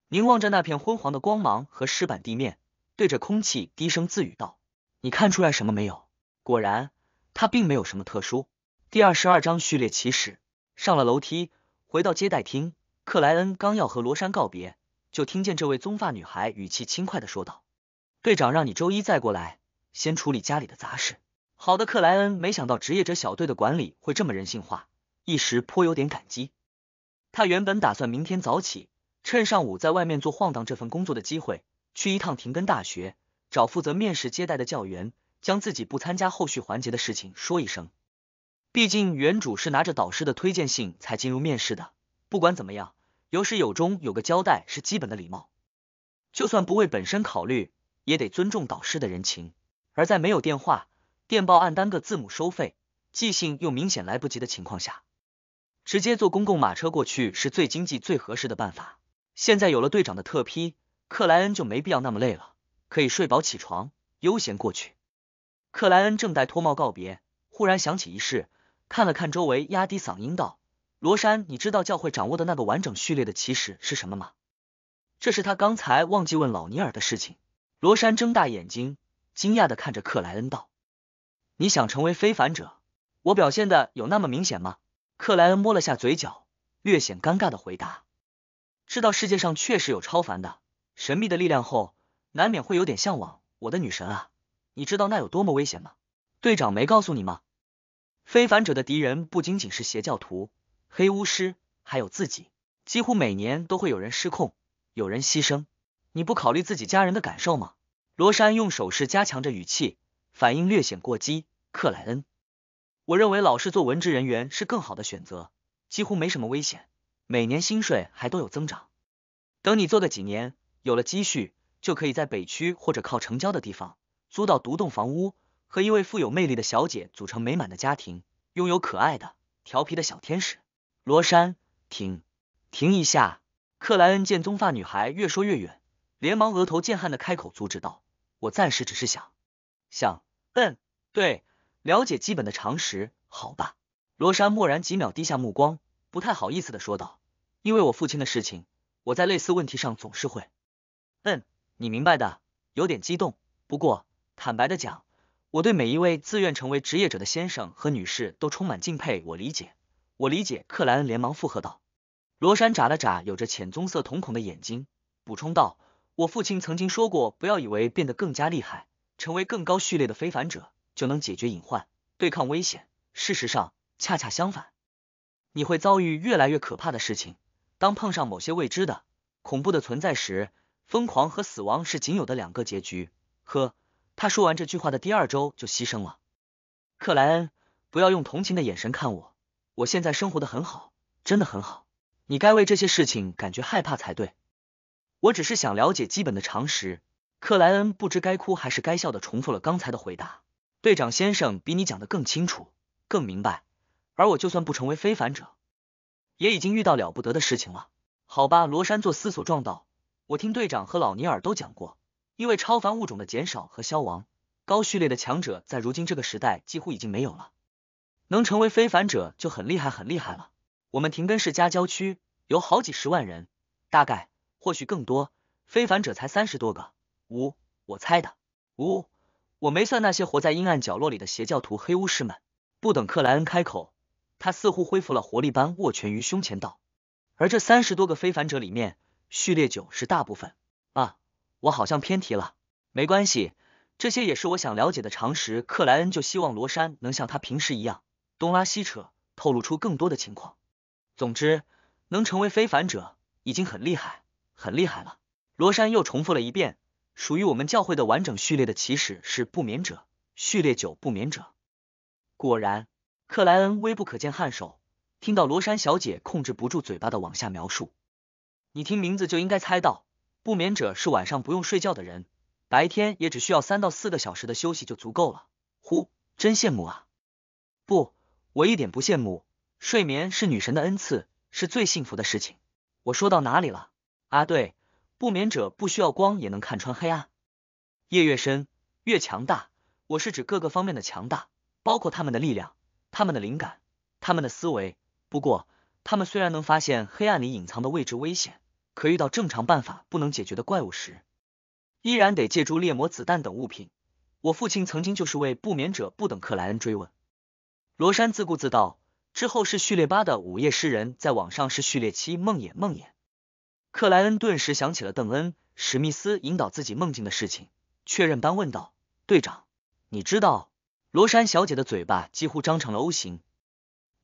凝望着那片昏黄的光芒和石板地面，对着空气低声自语道，你看出来什么没有？果然，他并没有什么特殊。第22章序列起始。上了楼梯，回到接待厅，克莱恩刚要和罗珊告别，就听见这位棕发女孩语气轻快的说道，队长让你周一再过来，先处理家里的杂事。好的。克莱恩没想到职业者小队的管理会这么人性化，一时颇有点感激。他原本打算明天早起，趁上午在外面做晃荡这份工作的机会，去一趟廷根大学，找负责面试接待的教员，将自己不参加后续环节的事情说一声。毕竟原主是拿着导师的推荐信才进入面试的，不管怎么样，有始有终，有个交代是基本的礼貌。就算不为本身考虑，也得尊重导师的人情。而在没有电话、电报按单个字母收费，寄信又明显来不及的情况下，直接坐公共马车过去是最经济最合适的办法。现在有了队长的特批，克莱恩就没必要那么累了，可以睡饱起床，悠闲过去。克莱恩正待脱帽告别，忽然想起一事，看了看周围，压低嗓音道，罗珊，你知道教会掌握的那个完整序列的起始是什么吗？这是他刚才忘记问老尼尔的事情。罗珊睁大眼睛，惊讶地看着克莱恩道，你想成为非凡者？我表现的有那么明显吗？克莱恩摸了下嘴角，略显尴尬的回答，知道世界上确实有超凡的、神秘的力量后，难免会有点向往。我的女神啊，你知道那有多么危险吗？队长没告诉你吗？非凡者的敌人不仅仅是邪教徒、黑巫师，还有自己，几乎每年都会有人失控，有人牺牲。你不考虑自己家人的感受吗？罗珊用手势加强着语气，反应略显过激。克莱恩，我认为老是做文职人员是更好的选择，几乎没什么危险，每年薪水还都有增长。等你做个几年，有了积蓄，就可以在北区或者靠城郊的地方租到独栋房屋，和一位富有魅力的小姐组成美满的家庭，拥有可爱的、调皮的小天使。罗珊，停一下！克莱恩见棕发女孩越说越远，连忙额头见汗的开口阻止道，我暂时只是想，对，了解基本的常识，好吧。罗珊默然几秒，低下目光，不太好意思的说道，因为我父亲的事情，我在类似问题上总是会，你明白的。有点激动，不过坦白的讲，我对每一位自愿成为职业者的先生和女士都充满敬佩。我理解。克莱恩连忙附和道。罗珊眨了眨有着浅棕色瞳孔的眼睛，补充道，我父亲曾经说过，不要以为变得更加厉害，成为更高序列的非凡者就能解决隐患，对抗危险。事实上，恰恰相反。你会遭遇越来越可怕的事情。当碰上某些未知的、恐怖的存在时，疯狂和死亡是仅有的两个结局。呵，他说完这句话的第2周就牺牲了。克莱恩，不要用同情的眼神看我，我现在生活的很好，真的很好。你该为这些事情感觉害怕才对。我只是想了解基本的常识。克莱恩不知该哭还是该笑的重复了刚才的回答。队长先生比你讲得更清楚，更明白，而我就算不成为非凡者，也已经遇到了不得的事情了。好吧，罗珊做思索状道，我听队长和老尼尔都讲过，因为超凡物种的减少和消亡，高序列的强者在如今这个时代几乎已经没有了，能成为非凡者就很厉害很厉害了。我们廷根市加郊区有好几十万人，大概或许更多，非凡者才30多个。我猜的。我没算那些活在阴暗角落里的邪教徒黑巫师们。不等克莱恩开口，他似乎恢复了活力般握拳于胸前道，而这30多个非凡者里面，序列9是大部分。我好像偏题了，没关系，这些也是我想了解的常识。克莱恩就希望罗珊能像他平时一样东拉西扯，透露出更多的情况。总之，能成为非凡者已经很厉害，很厉害了。罗珊又重复了一遍，属于我们教会的完整序列的起始是不眠者，序列9不眠者。果然，克莱恩微不可见颔首，听到罗珊小姐控制不住嘴巴的往下描述。你听名字就应该猜到，不眠者是晚上不用睡觉的人，白天也只需要3到4个小时的休息就足够了。真羡慕啊。不，我一点不羡慕，睡眠是女神的恩赐，是最幸福的事情。我说到哪里了？对，不眠者不需要光也能看穿黑暗。夜越深，越强大，我是指各个方面的强大，包括他们的力量，他们的灵感，他们的思维。不过，他们虽然能发现黑暗里隐藏的未知危险，可遇到正常办法不能解决的怪物时，依然得借助猎魔子弹等物品。我父亲曾经就是为不眠者不等克莱恩追问。罗珊自顾自道，之后是序列8的午夜诗人，在网上是序列7梦魇。克莱恩顿时想起了邓恩、史密斯引导自己梦境的事情，确认般问道，队长，你知道？罗珊小姐的嘴巴几乎张成了 O 型。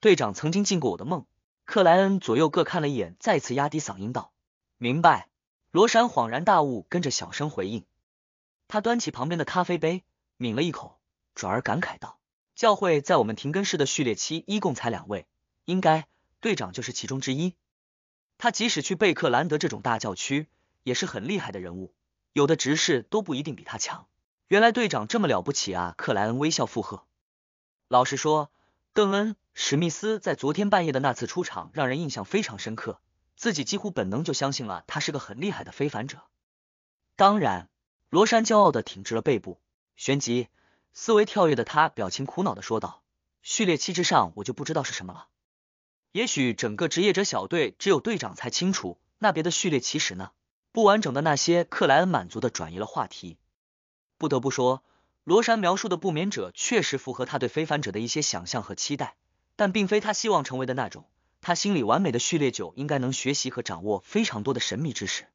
队长曾经进过我的梦。克莱恩左右各看了一眼，再次压低嗓音道，明白。罗珊恍然大悟，跟着小声回应。他端起旁边的咖啡杯，抿了一口，转而感慨道，教会在我们廷根市的序列7一共才2位，应该队长就是其中之一。他即使去贝克兰德这种大教区，也是很厉害的人物，有的执事都不一定比他强。原来队长这么了不起啊！克莱恩微笑附和。老实说，邓恩、史密斯在昨天半夜的那次出场让人印象非常深刻，自己几乎本能就相信了他是个很厉害的非凡者。当然，罗珊骄傲地挺直了背部，旋即思维跳跃的他表情苦恼地说道，序列7之上我就不知道是什么了。也许整个职业者小队只有队长才清楚，那别的序列其实呢？不完整的那些。克莱恩满足地转移了话题。不得不说，罗珊描述的不眠者确实符合他对非凡者的一些想象和期待，但并非他希望成为的那种。他心里完美的序列9应该能学习和掌握非常多的神秘知识。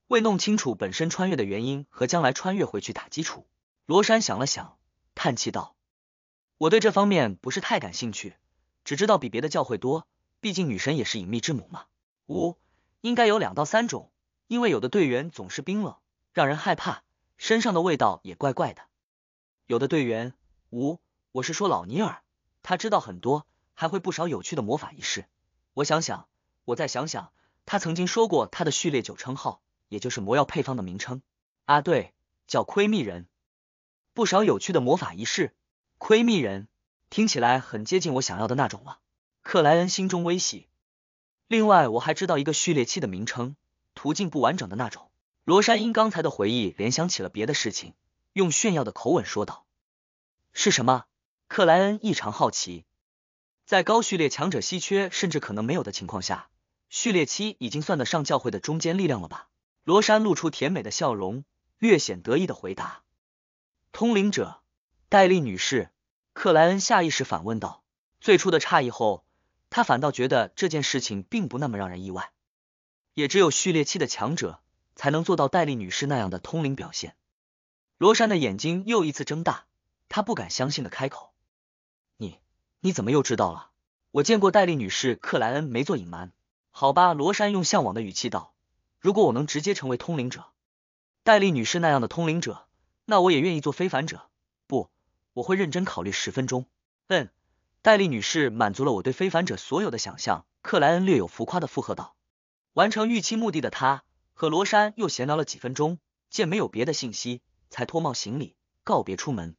为弄清楚本身穿越的原因和将来穿越回去打基础，罗珊想了想，叹气道，我对这方面不是太感兴趣，只知道比别的教会多，毕竟女神也是隐秘之母嘛。应该有2到3种，因为有的队员总是冰冷，让人害怕，身上的味道也怪怪的。有的队员，我是说老尼尔，他知道很多，还会不少有趣的魔法仪式。我再想想，他曾经说过他的序列9称号，也就是魔药配方的名称。对，叫窥秘人。不少有趣的魔法仪式，窥秘人听起来很接近我想要的那种了。克莱恩心中微喜。另外我还知道一个序列7的名称，途径不完整的那种。罗珊因刚才的回忆联想起了别的事情，用炫耀的口吻说道，是什么？克莱恩异常好奇。在高序列强者稀缺甚至可能没有的情况下，序列7已经算得上教会的中坚力量了吧？罗珊露出甜美的笑容，略显得意的回答。通灵者，戴莉女士。克莱恩下意识反问道。最初的诧异后，他反倒觉得这件事情并不那么让人意外，也只有序列7的强者才能做到戴莉女士那样的通灵表现。罗珊的眼睛又一次睁大，他不敢相信的开口，你怎么又知道了？我见过戴丽女士。克莱恩没做隐瞒。好吧，罗珊用向往的语气道，如果我能直接成为通灵者，戴丽女士那样的通灵者，那我也愿意做非凡者。不，我会认真考虑10分钟。戴丽女士满足了我对非凡者所有的想象。克莱恩略有浮夸的附和道。完成预期目的的他和罗珊又闲聊了几分钟，见没有别的信息，才脱帽行礼，告别出门。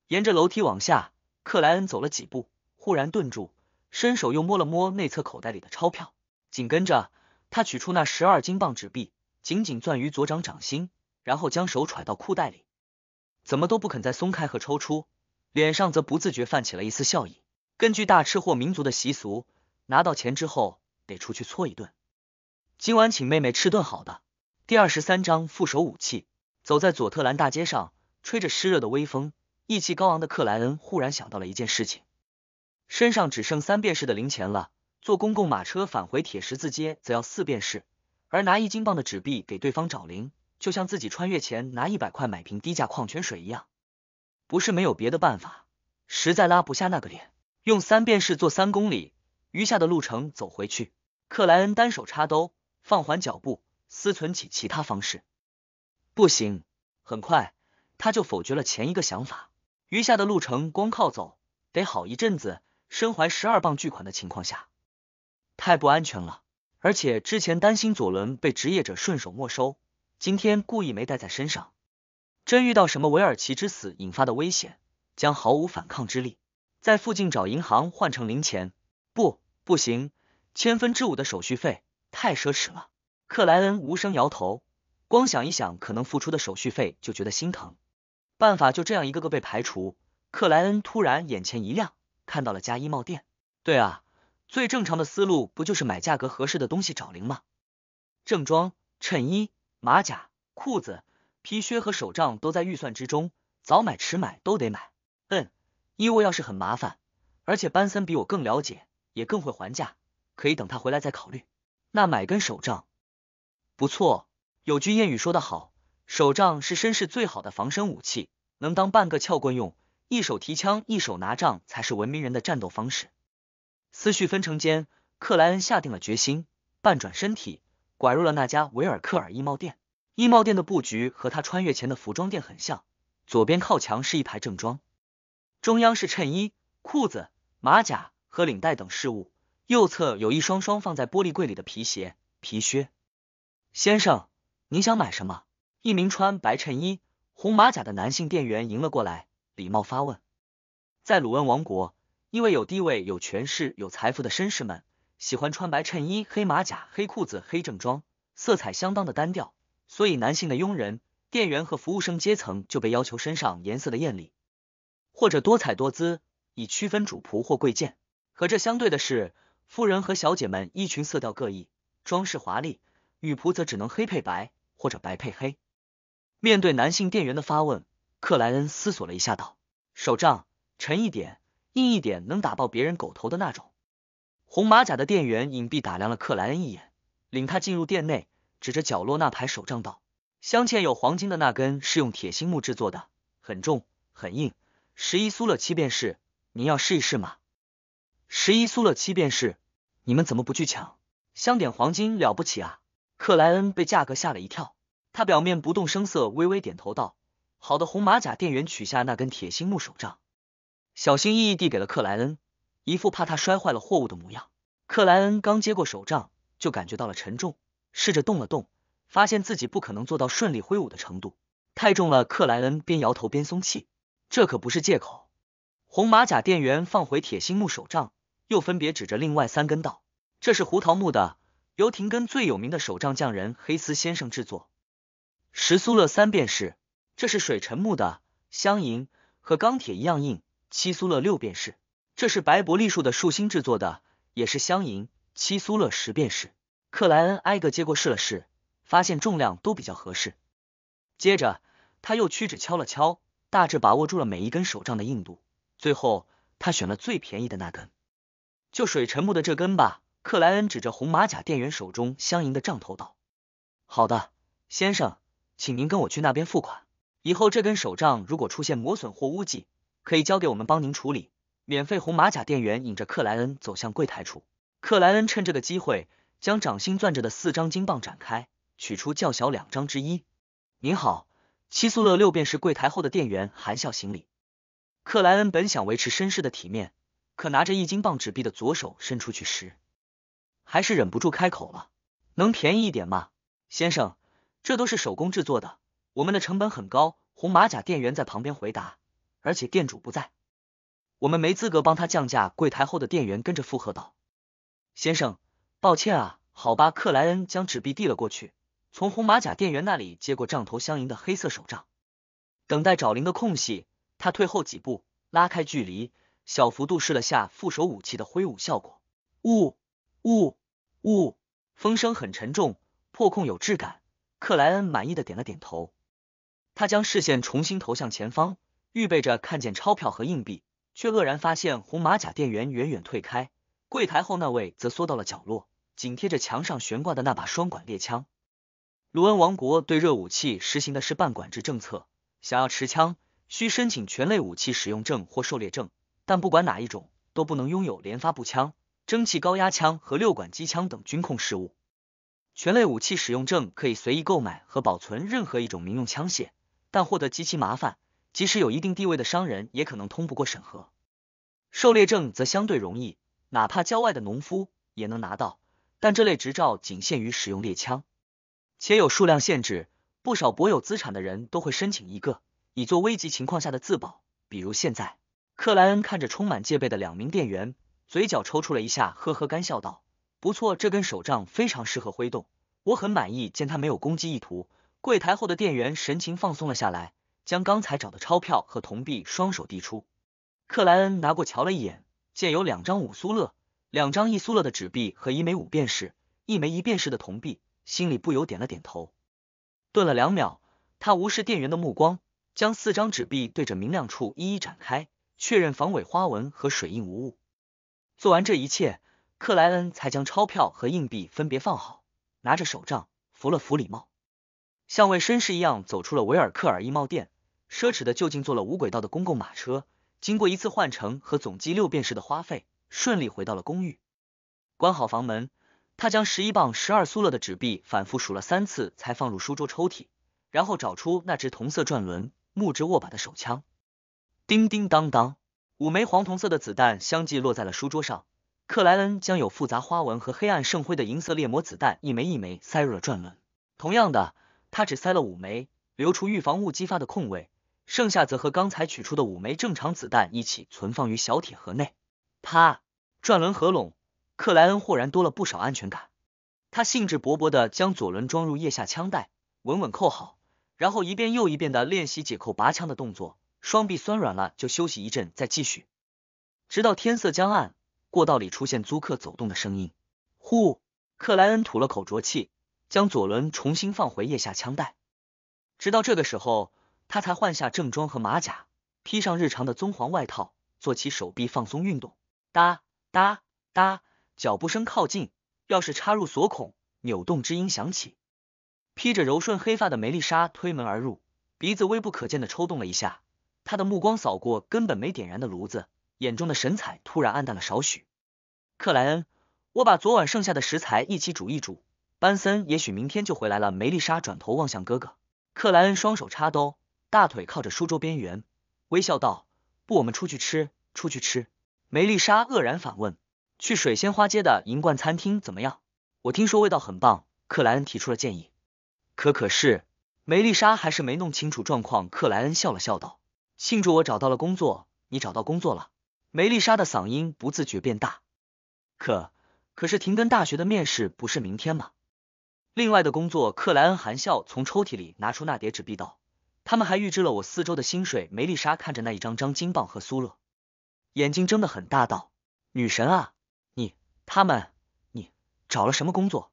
沿着楼梯往下，克莱恩走了几步，忽然顿住，伸手又摸了摸内侧口袋里的钞票，紧跟着他取出那12金镑纸币，紧紧攥于左掌掌心，然后将手揣到裤袋里，怎么都不肯再松开和抽出，脸上则不自觉泛起了一丝笑意。根据大吃货民族的习俗，拿到钱之后得出去搓一顿，今晚请妹妹吃顿好的。第23章副手武器。走在佐特兰大街上，吹着湿热的微风，意气高昂的克莱恩忽然想到了一件事情，身上只剩3便士的零钱了，坐公共马车返回铁十字街则要4便士，而拿1金镑的纸币给对方找零，就像自己穿越前拿100块买瓶低价矿泉水一样。不是没有别的办法，实在拉不下那个脸，用3便士做3公里，余下的路程走回去。克莱恩单手插兜，放缓脚步，思忖起其他方式。不行，很快他就否决了前一个想法。余下的路程光靠走，得好一阵子，身怀12磅巨款的情况下，太不安全了。而且之前担心左轮被职业者顺手没收，今天故意没带在身上，真遇到什么韦尔奇之死引发的危险，将毫无反抗之力。在附近找银行换成零钱，不行，5/1000的手续费太奢侈了。克莱恩无声摇头，光想一想可能付出的手续费就觉得心疼。办法就这样一个个被排除。克莱恩突然眼前一亮，看到了家衣帽店。对啊，最正常的思路不就是买价格合适的东西找零吗？正装、衬衣、马甲、裤子、皮靴和手杖都在预算之中，早买迟买都得买。衣物要是很麻烦，而且班森比我更了解，也更会还价，可以等他回来再考虑。那买根手杖不错，有句谚语说得好，手杖是绅士最好的防身武器，能当半个撬棍用，一手提枪一手拿杖才是文明人的战斗方式。思绪纷呈间，克莱恩下定了决心，半转身体拐入了那家维尔克尔衣帽店。衣帽店的布局和他穿越前的服装店很像，左边靠墙是一排正装，中央是衬衣、裤子、马甲和领带等饰物，右侧有一双双放在玻璃柜里的皮鞋、皮靴。先生，您想买什么？一名穿白衬衣、红马甲的男性店员迎了过来，礼貌发问。在鲁恩王国，因为有地位、有权势、有财富的绅士们喜欢穿白衬衣、黑马甲、黑裤子、黑正装，色彩相当的单调，所以男性的佣人、店员和服务生阶层就被要求身上颜色的艳丽或者多彩多姿，以区分主仆或贵贱。和这相对的是，夫人和小姐们衣裙色调各异，装饰华丽，女仆则只能黑配白或者白配黑。面对男性店员的发问，克莱恩思索了一下道，手杖，沉一点、硬一点，能打爆别人狗头的那种。红马甲的店员隐蔽打量了克莱恩一眼，领他进入店内，指着角落那排手杖道，镶嵌有黄金的那根是用铁心木制作的，很重很硬，11苏勒7便士，您要试一试吗？11苏勒7便士，你们怎么不去抢？镶点黄金了不起啊！克莱恩被价格吓了一跳，他表面不动声色，微微点头道，好的。红马甲店员取下那根铁心木手杖，小心翼翼递给了克莱恩，一副怕他摔坏了货物的模样。克莱恩刚接过手杖，就感觉到了沉重，试着动了动，发现自己不可能做到顺利挥舞的程度，太重了。克莱恩边摇头边松气，这可不是借口。红马甲店员放回铁心木手杖，又分别指着另外3根道，这是胡桃木的，由廷根最有名的手杖匠人黑斯先生制作。10苏勒3便士，这是水沉木的，镶银，和钢铁一样硬。7苏勒6便士，这是白伯利树的树芯制作的，也是镶银。7苏勒10便士。克莱恩挨个接过试了试，发现重量都比较合适。接着他又屈指敲了敲，大致把握住了每一根手杖的硬度，最后他选了最便宜的那根，就水沉木的这根吧。克莱恩指着红马甲店员手中镶银的杖头道，好的，先生，请您跟我去那边付款，以后这根手杖如果出现磨损或污迹，可以交给我们帮您处理，免费红马甲店员引着克莱恩走向柜台处。克莱恩趁这个机会，将掌心攥着的4张金棒展开，取出较小2张之一。您好，7苏勒6便士柜台后的店员含笑行礼。克莱恩本想维持绅士的体面，可拿着1金棒纸币的左手伸出去时，还是忍不住开口了：“能便宜一点吗？先生，这都是手工制作的，我们的成本很高。”红马甲店员在旁边回答，而且店主不在，我们没资格帮他降价。柜台后的店员跟着附和道：“先生，抱歉啊。”好吧，克莱恩将纸币递了过去，从红马甲店员那里接过杖头相迎的黑色手杖。等待找零的空隙，他退后几步，拉开距离，小幅度试了下副手武器的挥舞效果。呜呜呜，风声很沉重，破空有质感。克莱恩满意的点了点头。他将视线重新投向前方，预备着看见钞票和硬币，却愕然发现红马甲店员远远退开，柜台后那位则缩到了角落，紧贴着墙上悬挂的那把双管猎枪。卢恩王国对热武器实行的是半管制政策，想要持枪，需申请全类武器使用证或狩猎证，但不管哪一种，都不能拥有连发步枪、蒸汽高压枪和6管机枪等军控事务。全类武器使用证可以随意购买和保存任何一种民用枪械，但获得极其麻烦，即使有一定地位的商人也可能通不过审核。狩猎证则相对容易，哪怕郊外的农夫也能拿到，但这类执照仅限于使用猎枪，且有数量限制，不少薄有资产的人都会申请一个，以做危急情况下的自保。比如现在，克莱恩看着充满戒备的2名店员，嘴角抽搐了一下，呵呵干笑道：“不错，这根手杖非常适合挥动，我很满意。”见他没有攻击意图，柜台后的店员神情放松了下来，将刚才找的钞票和铜币双手递出。克莱恩拿过瞧了一眼，见有2张5苏勒、2张1苏勒的纸币和1枚5便士、1枚1便士的铜币，心里不由点了点头。顿了2秒，他无视店员的目光，将4张纸币对着明亮处一一展开，确认防伪花纹和水印无误。做完这一切，克莱恩才将钞票和硬币分别放好，拿着手杖扶了扶礼帽，像位绅士一样走出了维尔克尔衣帽店，奢侈的就近坐了无轨道的公共马车，经过一次换乘和总计6便士的花费，顺利回到了公寓。关好房门，他将11磅12苏勒的纸币反复数了3次，才放入书桌抽屉，然后找出那只同色转轮、木质握把的手枪。叮叮当当，5枚黄铜色的子弹相继落在了书桌上。克莱恩将有复杂花纹和黑暗圣灰的银色猎魔子弹一枚一枚塞入了转轮。同样的，他只塞了5枚，留出预防物激发的空位，剩下则和刚才取出的5枚正常子弹一起存放于小铁盒内。啪！转轮合拢，克莱恩豁然多了不少安全感。他兴致勃勃地将左轮装入腋下枪带，稳稳扣好，然后一遍又一遍地练习解扣拔枪的动作，双臂酸软了就休息一阵再继续，直到天色将暗，过道里出现租客走动的声音。呼！克莱恩吐了口浊气，将左轮重新放回腋下枪带。直到这个时候，他才换下正装和马甲，披上日常的棕黄外套，做起手臂放松运动。哒哒哒，脚步声靠近，钥匙插入锁孔，扭动之音响起。披着柔顺黑发的梅丽莎推门而入，鼻子微不可见的抽动了一下，她的目光扫过根本没点燃的炉子，眼中的神采突然暗淡了少许。克莱恩，我把昨晚剩下的食材一起煮一煮，班森也许明天就回来了。梅丽莎转头望向哥哥。克莱恩双手插兜，大腿靠着书桌边缘，微笑道：“不，我们出去吃，出去吃。”梅丽莎愕然反问：“去水仙花街的银冠餐厅怎么样？我听说味道很棒。”克莱恩提出了建议。可是，梅丽莎还是没弄清楚状况。克莱恩笑了笑道：“庆祝我找到了工作，你找到工作了。”梅丽莎的嗓音不自觉变大。可是廷根大学的面试不是明天吗？另外的工作，克莱恩含笑从抽屉里拿出那叠纸币道：“他们还预支了我4周的薪水。”梅丽莎看着那一张张金棒和苏勒，眼睛睁得很大道：“女神啊，你找了什么工作？”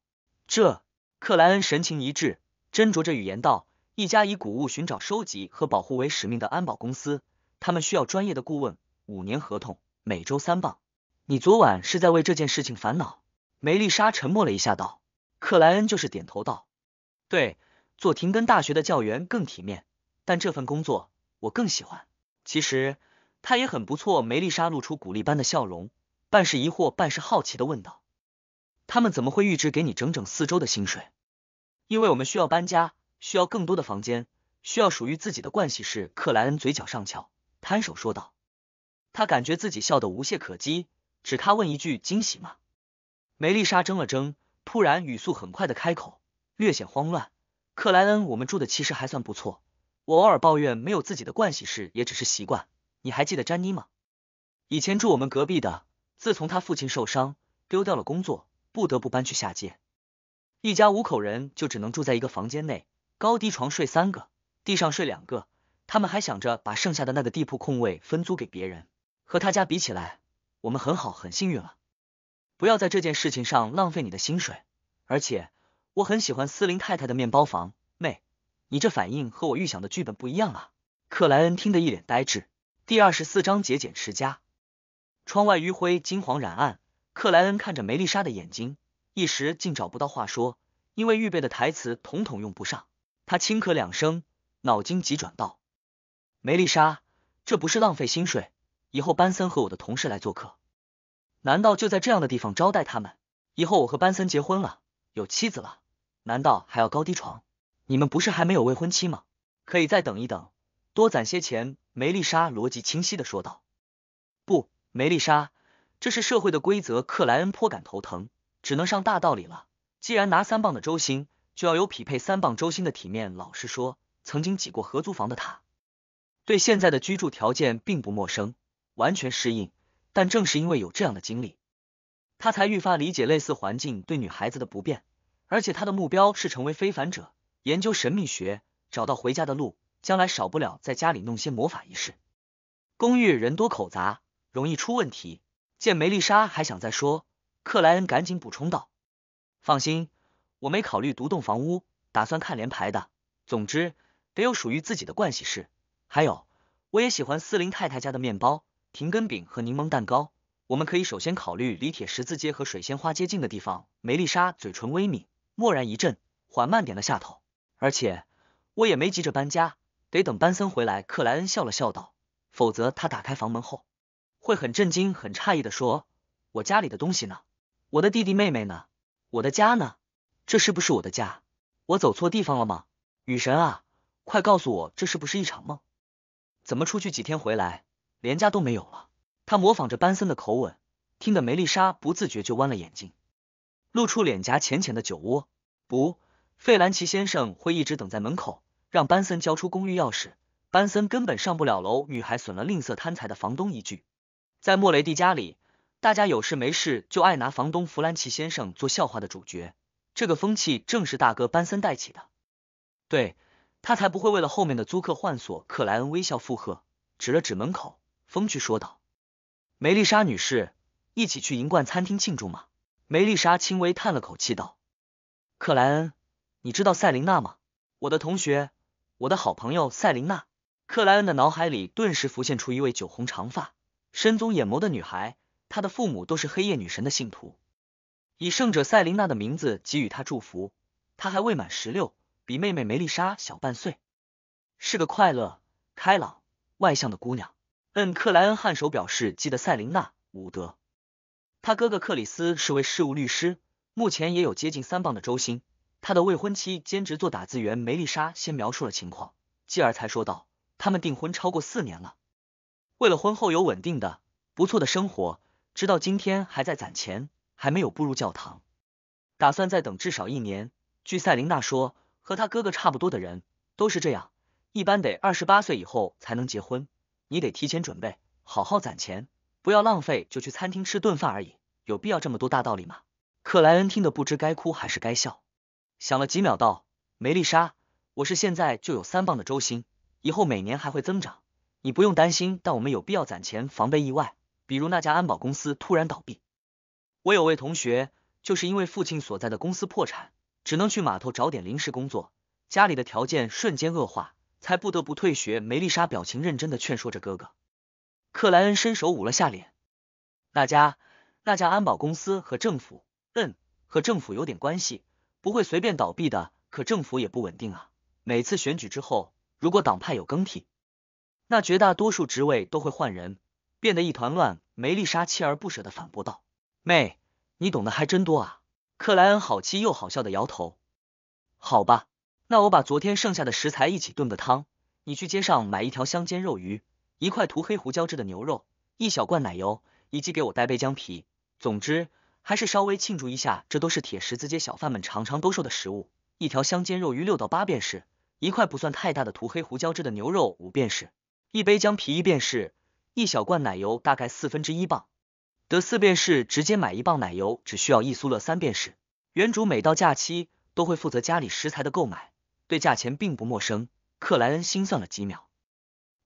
克莱恩神情一滞，斟酌着语言道：“一家以谷物寻找、收集和保护为使命的安保公司，他们需要专业的顾问，5年合同，每周3磅。你昨晚是在为这件事情烦恼？”梅丽莎沉默了一下道。克莱恩就是点头道：“对，做廷根大学的教员更体面，但这份工作我更喜欢。其实他也很不错。梅丽莎露出鼓励般的笑容，半是疑惑半是好奇的问道：他们怎么会预支给你整整4周的薪水？因为我们需要搬家，需要更多的房间，需要属于自己的盥洗室。克莱恩嘴角上翘，摊手说道。他感觉自己笑得无懈可击，只他问一句：惊喜吗？梅丽莎怔了怔，突然语速很快的开口，略显慌乱：克莱恩，我们住的其实还算不错，我偶尔抱怨没有自己的盥洗室也只是习惯。你还记得詹妮吗？以前住我们隔壁的，自从他父亲受伤丢掉了工作，不得不搬去下界，一家5口人就只能住在一个房间内，高低床睡3个，地上睡2个。他们还想着把剩下的那个地铺空位分租给别人，和他家比起来，我们很好，很幸运了。不要在这件事情上浪费你的薪水，而且我很喜欢斯林太太的面包房。妹，你这反应和我预想的剧本不一样啊。克莱恩听得一脸呆滞。第24章节俭持家。窗外余晖金黄染暗，克莱恩看着梅丽莎的眼睛，一时竟找不到话说，因为预备的台词统统用不上。他轻咳2声，脑筋急转道：梅丽莎，这不是浪费薪水，以后班森和我的同事来做客，难道就在这样的地方招待他们？以后我和班森结婚了，有妻子了，难道还要高低床？你们不是还没有未婚妻吗？可以再等一等，多攒些钱。梅丽莎逻辑清晰的说道。不，梅丽莎，这是社会的规则。克莱恩颇感头疼，只能上大道理了。既然拿3磅的周薪，就要有匹配3磅周薪的体面。老实说，曾经挤过合租房的他，对现在的居住条件并不陌生，完全适应。但正是因为有这样的经历，他才愈发理解类似环境对女孩子的不便。而且他的目标是成为非凡者，研究神秘学，找到回家的路，将来少不了在家里弄些魔法仪式。公寓人多口杂，容易出问题。见梅丽莎还想再说，克莱恩赶紧补充道：放心，我没考虑独栋房屋，打算看联排的。总之，得有属于自己的盥洗室。还有，我也喜欢斯林太太家的面包、停根饼和柠檬蛋糕。我们可以首先考虑离铁十字街和水仙花街近的地方。梅丽莎嘴唇微抿，蓦然一震，缓慢点了下头。而且，我也没急着搬家，得等班森回来。克莱恩笑了笑道，否则他打开房门后，会很震惊很诧异的说：我家里的东西呢？我的弟弟妹妹呢？我的家呢？这是不是我的家？我走错地方了吗？雨神啊，快告诉我，这是不是一场梦？怎么出去几天回来，连家都没有了？他模仿着班森的口吻，听得梅丽莎不自觉就弯了眼睛，露出脸颊浅浅的酒窝。不，费兰奇先生会一直等在门口，让班森交出公寓钥匙。班森根本上不了楼。女孩损了吝啬贪财的房东一句。在莫雷蒂家里，大家有事没事就爱拿房东弗兰奇先生做笑话的主角，这个风气正是大哥班森带起的。对，他才不会为了后面的租客换锁。克莱恩微笑附和，指了指门口，风趣说道：梅丽莎女士，一起去银冠餐厅庆祝吗？梅丽莎轻微叹了口气道：克莱恩，你知道赛琳娜吗？我的同学，我的好朋友赛琳娜。克莱恩的脑海里顿时浮现出一位酒红长发、深棕眼眸的女孩，她的父母都是黑夜女神的信徒，以圣者赛琳娜的名字给予她祝福。她还未满16，比妹妹梅丽莎小半岁，是个快乐、开朗、外向的姑娘。克莱恩颔首表示记得赛琳娜·伍德。他哥哥克里斯是位事务律师，目前也有接近3磅的周薪。他的未婚妻兼职做打字员。梅丽莎先描述了情况，继而才说道：他们订婚超过4年了，为了婚后有稳定的、不错的生活，直到今天还在攒钱，还没有步入教堂，打算再等至少1年。据赛琳娜说，和他哥哥差不多的人都是这样，一般得28岁以后才能结婚。你得提前准备，好好攒钱，不要浪费就去餐厅吃顿饭而已，有必要这么多大道理吗？克莱恩听得不知该哭还是该笑，想了几秒道：梅丽莎，我是现在就有3磅的周薪，以后每年还会增长，你不用担心，但我们有必要攒钱防备意外，比如那家安保公司突然倒闭。我有位同学就是因为父亲所在的公司破产，只能去码头找点临时工作，家里的条件瞬间恶化，才不得不退学。梅丽莎表情认真的劝说着哥哥。克莱恩伸手捂了下脸，那家安保公司和政府，和政府有点关系，不会随便倒闭的，可政府也不稳定啊，每次选举之后，如果党派有更替，那绝大多数职位都会换人，变得一团乱。梅丽莎锲而不舍地反驳道：“妹，你懂得还真多啊。”克莱恩好气又好笑的摇头。好吧，那我把昨天剩下的食材一起炖个汤，你去街上买一条香煎肉鱼，1块涂黑胡椒汁的牛肉，1小罐奶油，以及给我带杯姜皮。总之，还是稍微庆祝一下，这都是铁十字街小贩们常常兜售的食物。1条香煎肉鱼6到8便是，1块不算太大的涂黑胡椒汁的牛肉5便是，1杯姜皮1便是，1小罐奶油大概1/4磅。得4便是，直接买1磅奶油只需要1苏勒3便是。原主每到假期都会负责家里食材的购买，对价钱并不陌生。克莱恩心算了几秒，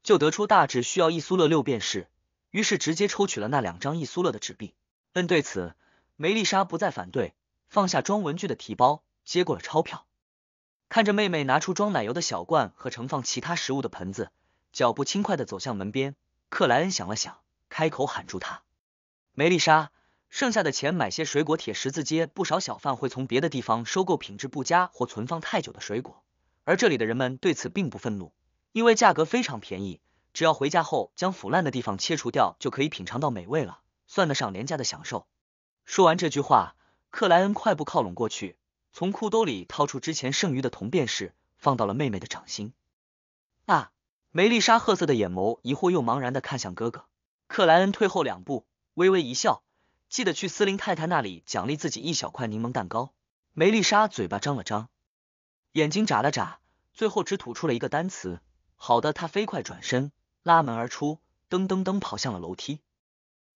就得出大致需要1苏勒6便是，于是直接抽取了那2张1苏勒的纸币。对此，梅丽莎不再反对，放下装文具的提包，接过了钞票。看着妹妹拿出装奶油的小罐和盛放其他食物的盆子，脚步轻快地走向门边，克莱恩想了想，开口喊住她：“梅丽莎，剩下的钱买些水果。铁十字街不少小贩会从别的地方收购品质不佳或存放太久的水果，而这里的人们对此并不愤怒，因为价格非常便宜，只要回家后将腐烂的地方切除掉，就可以品尝到美味了，算得上廉价的享受。”说完这句话，克莱恩快步靠拢过去，从裤兜里掏出之前剩余的铜便士，放到了妹妹的掌心。啊！梅丽莎褐色的眼眸疑惑又茫然地看向哥哥。克莱恩退后2步，微微一笑，记得去斯林太太那里奖励自己1小块柠檬蛋糕。梅丽莎嘴巴张了张，眼睛眨了眨，最后只吐出了一个单词：好的。她飞快转身，拉门而出，噔噔噔跑向了楼梯。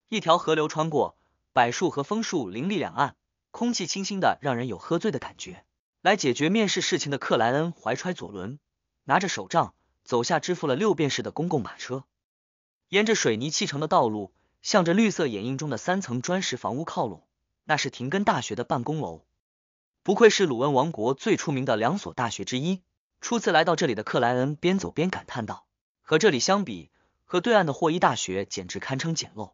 一条河流穿过，柏树和枫树林立两岸，空气清新的让人有喝醉的感觉。来解决面试事情的克莱恩怀揣左轮，拿着手杖走下支付了6便士的公共马车，沿着水泥砌成的道路，向着绿色掩映中的3层砖石房屋靠拢。那是廷根大学的办公楼，不愧是鲁恩王国最出名的2所大学之一。初次来到这里的克莱恩边走边感叹道：“和这里相比，和对岸的霍伊大学简直堪称简陋。”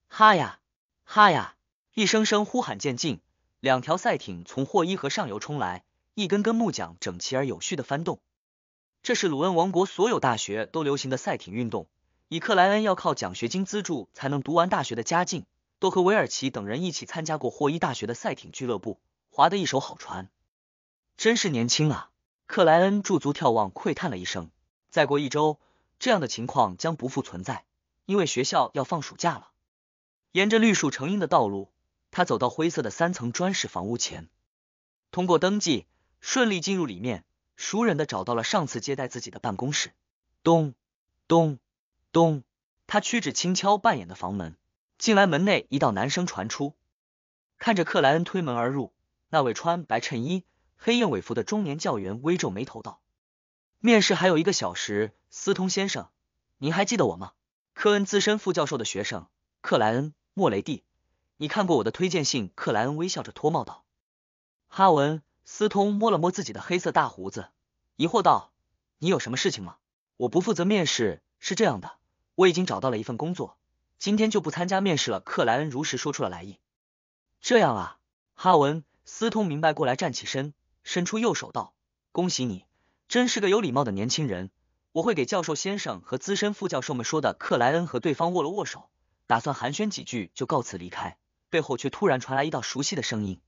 哈呀哈呀！一声声呼喊渐近，2条赛艇从霍伊河上游冲来，一根根木桨整齐而有序的翻动。这是鲁恩王国所有大学都流行的赛艇运动，以克莱恩要靠奖学金资助才能读完大学的家境，都和韦尔奇等人一起参加过霍伊大学的赛艇俱乐部，划得一手好船。真是年轻啊！克莱恩驻足眺望，喟叹了一声。再过1周，这样的情况将不复存在，因为学校要放暑假了。沿着绿树成荫的道路，他走到灰色的3层砖石房屋前，通过登记，顺利进入里面，熟稔的找到了上次接待自己的办公室。咚咚咚，他屈指轻敲半掩的房门。进来门内一道男声传出，看着克莱恩推门而入，那位穿白衬衣、黑燕尾服的中年教员微皱眉头道：“面试还有1个小时，斯通先生，您还记得我吗？科恩资深副教授的学生，克莱恩·莫雷蒂。你看过我的推荐信？”克莱恩微笑着脱帽道。哈文·斯通摸了摸自己的黑色大胡子，疑惑道：“你有什么事情吗？”“我不负责面试，是这样的，我已经找到了一份工作，今天就不参加面试了。”克莱恩如实说出了来意。“这样啊。”哈文·斯通明白过来，站起身，伸出右手道：“恭喜你，真是个有礼貌的年轻人，我会给教授先生和资深副教授们说的。”克莱恩和对方握了握手，打算寒暄几句就告辞离开，背后却突然传来一道熟悉的声音：“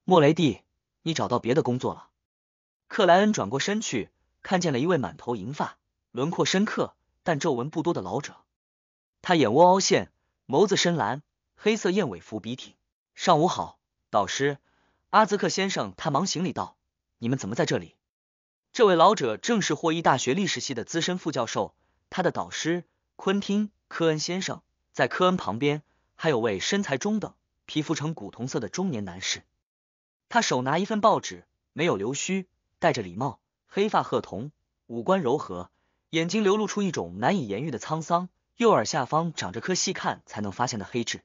莫雷蒂，你找到别的工作了？”克莱恩转过身去，看见了一位满头银发、轮廓深刻但皱纹不多的老者。他眼窝凹陷，眸子深蓝，黑色燕尾服笔挺。“上午好，导师。”阿兹克先生。他忙行礼道：“你们怎么在这里？”这位老者正是霍伊大学历史系的资深副教授，他的导师昆汀·科恩先生。在科恩旁边还有位身材中等、皮肤呈古铜色的中年男士，他手拿一份报纸，没有留须，戴着礼帽，黑发褐瞳，五官柔和，眼睛流露出一种难以言喻的沧桑，右耳下方长着颗细看才能发现的黑痣。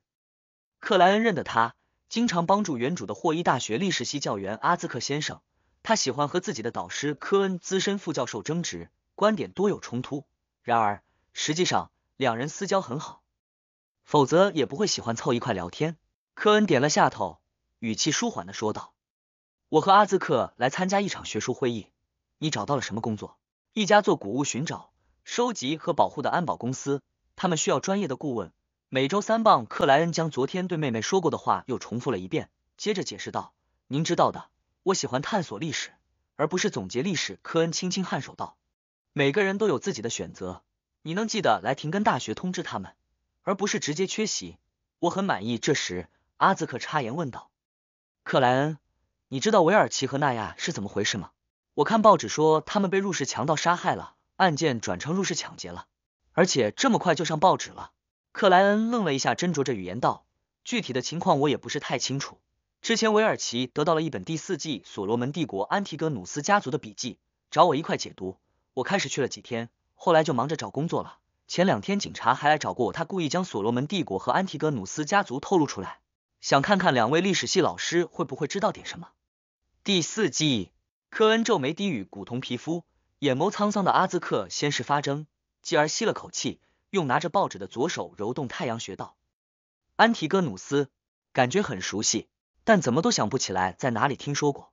克莱恩认得他，经常帮助原主的霍伊大学历史系教员阿兹克先生。他喜欢和自己的导师科恩资深副教授争执，观点多有冲突，然而实际上2人私交很好，否则也不会喜欢凑一块聊天。科恩点了下头，语气舒缓的说道：“我和阿兹克来参加一场学术会议，你找到了什么工作？”“一家做谷物寻找，收集和保护的安保公司，他们需要专业的顾问。每周3磅。克莱恩将昨天对妹妹说过的话又重复了一遍，接着解释道：您知道的，我喜欢探索历史，而不是总结历史。科恩轻轻颔首道：每个人都有自己的选择，你能记得来廷根大学通知他们，而不是直接缺席。我很满意。这时阿兹克插言问道：克莱恩，你知道韦尔奇和纳亚是怎么回事吗？我看报纸说他们被入室强盗杀害了，案件转成入室抢劫了，而且这么快就上报纸了。克莱恩愣了一下，斟酌着语言道：具体的情况我也不是太清楚。之前韦尔奇得到了一本第4纪所罗门帝国安提戈努斯家族的笔记，找我一块解读。我开始去了几天，后来就忙着找工作了。前2天警察还来找过我，他故意将所罗门帝国和安提戈努斯家族透露出来，想看看2位历史系老师会不会知道点什么。第4纪，科恩皱眉低语，古铜皮肤，眼眸沧桑的阿兹克先是发怔，继而吸了口气，用拿着报纸的左手揉动太阳穴道：安提戈努斯，感觉很熟悉，但怎么都想不起来在哪里听说过。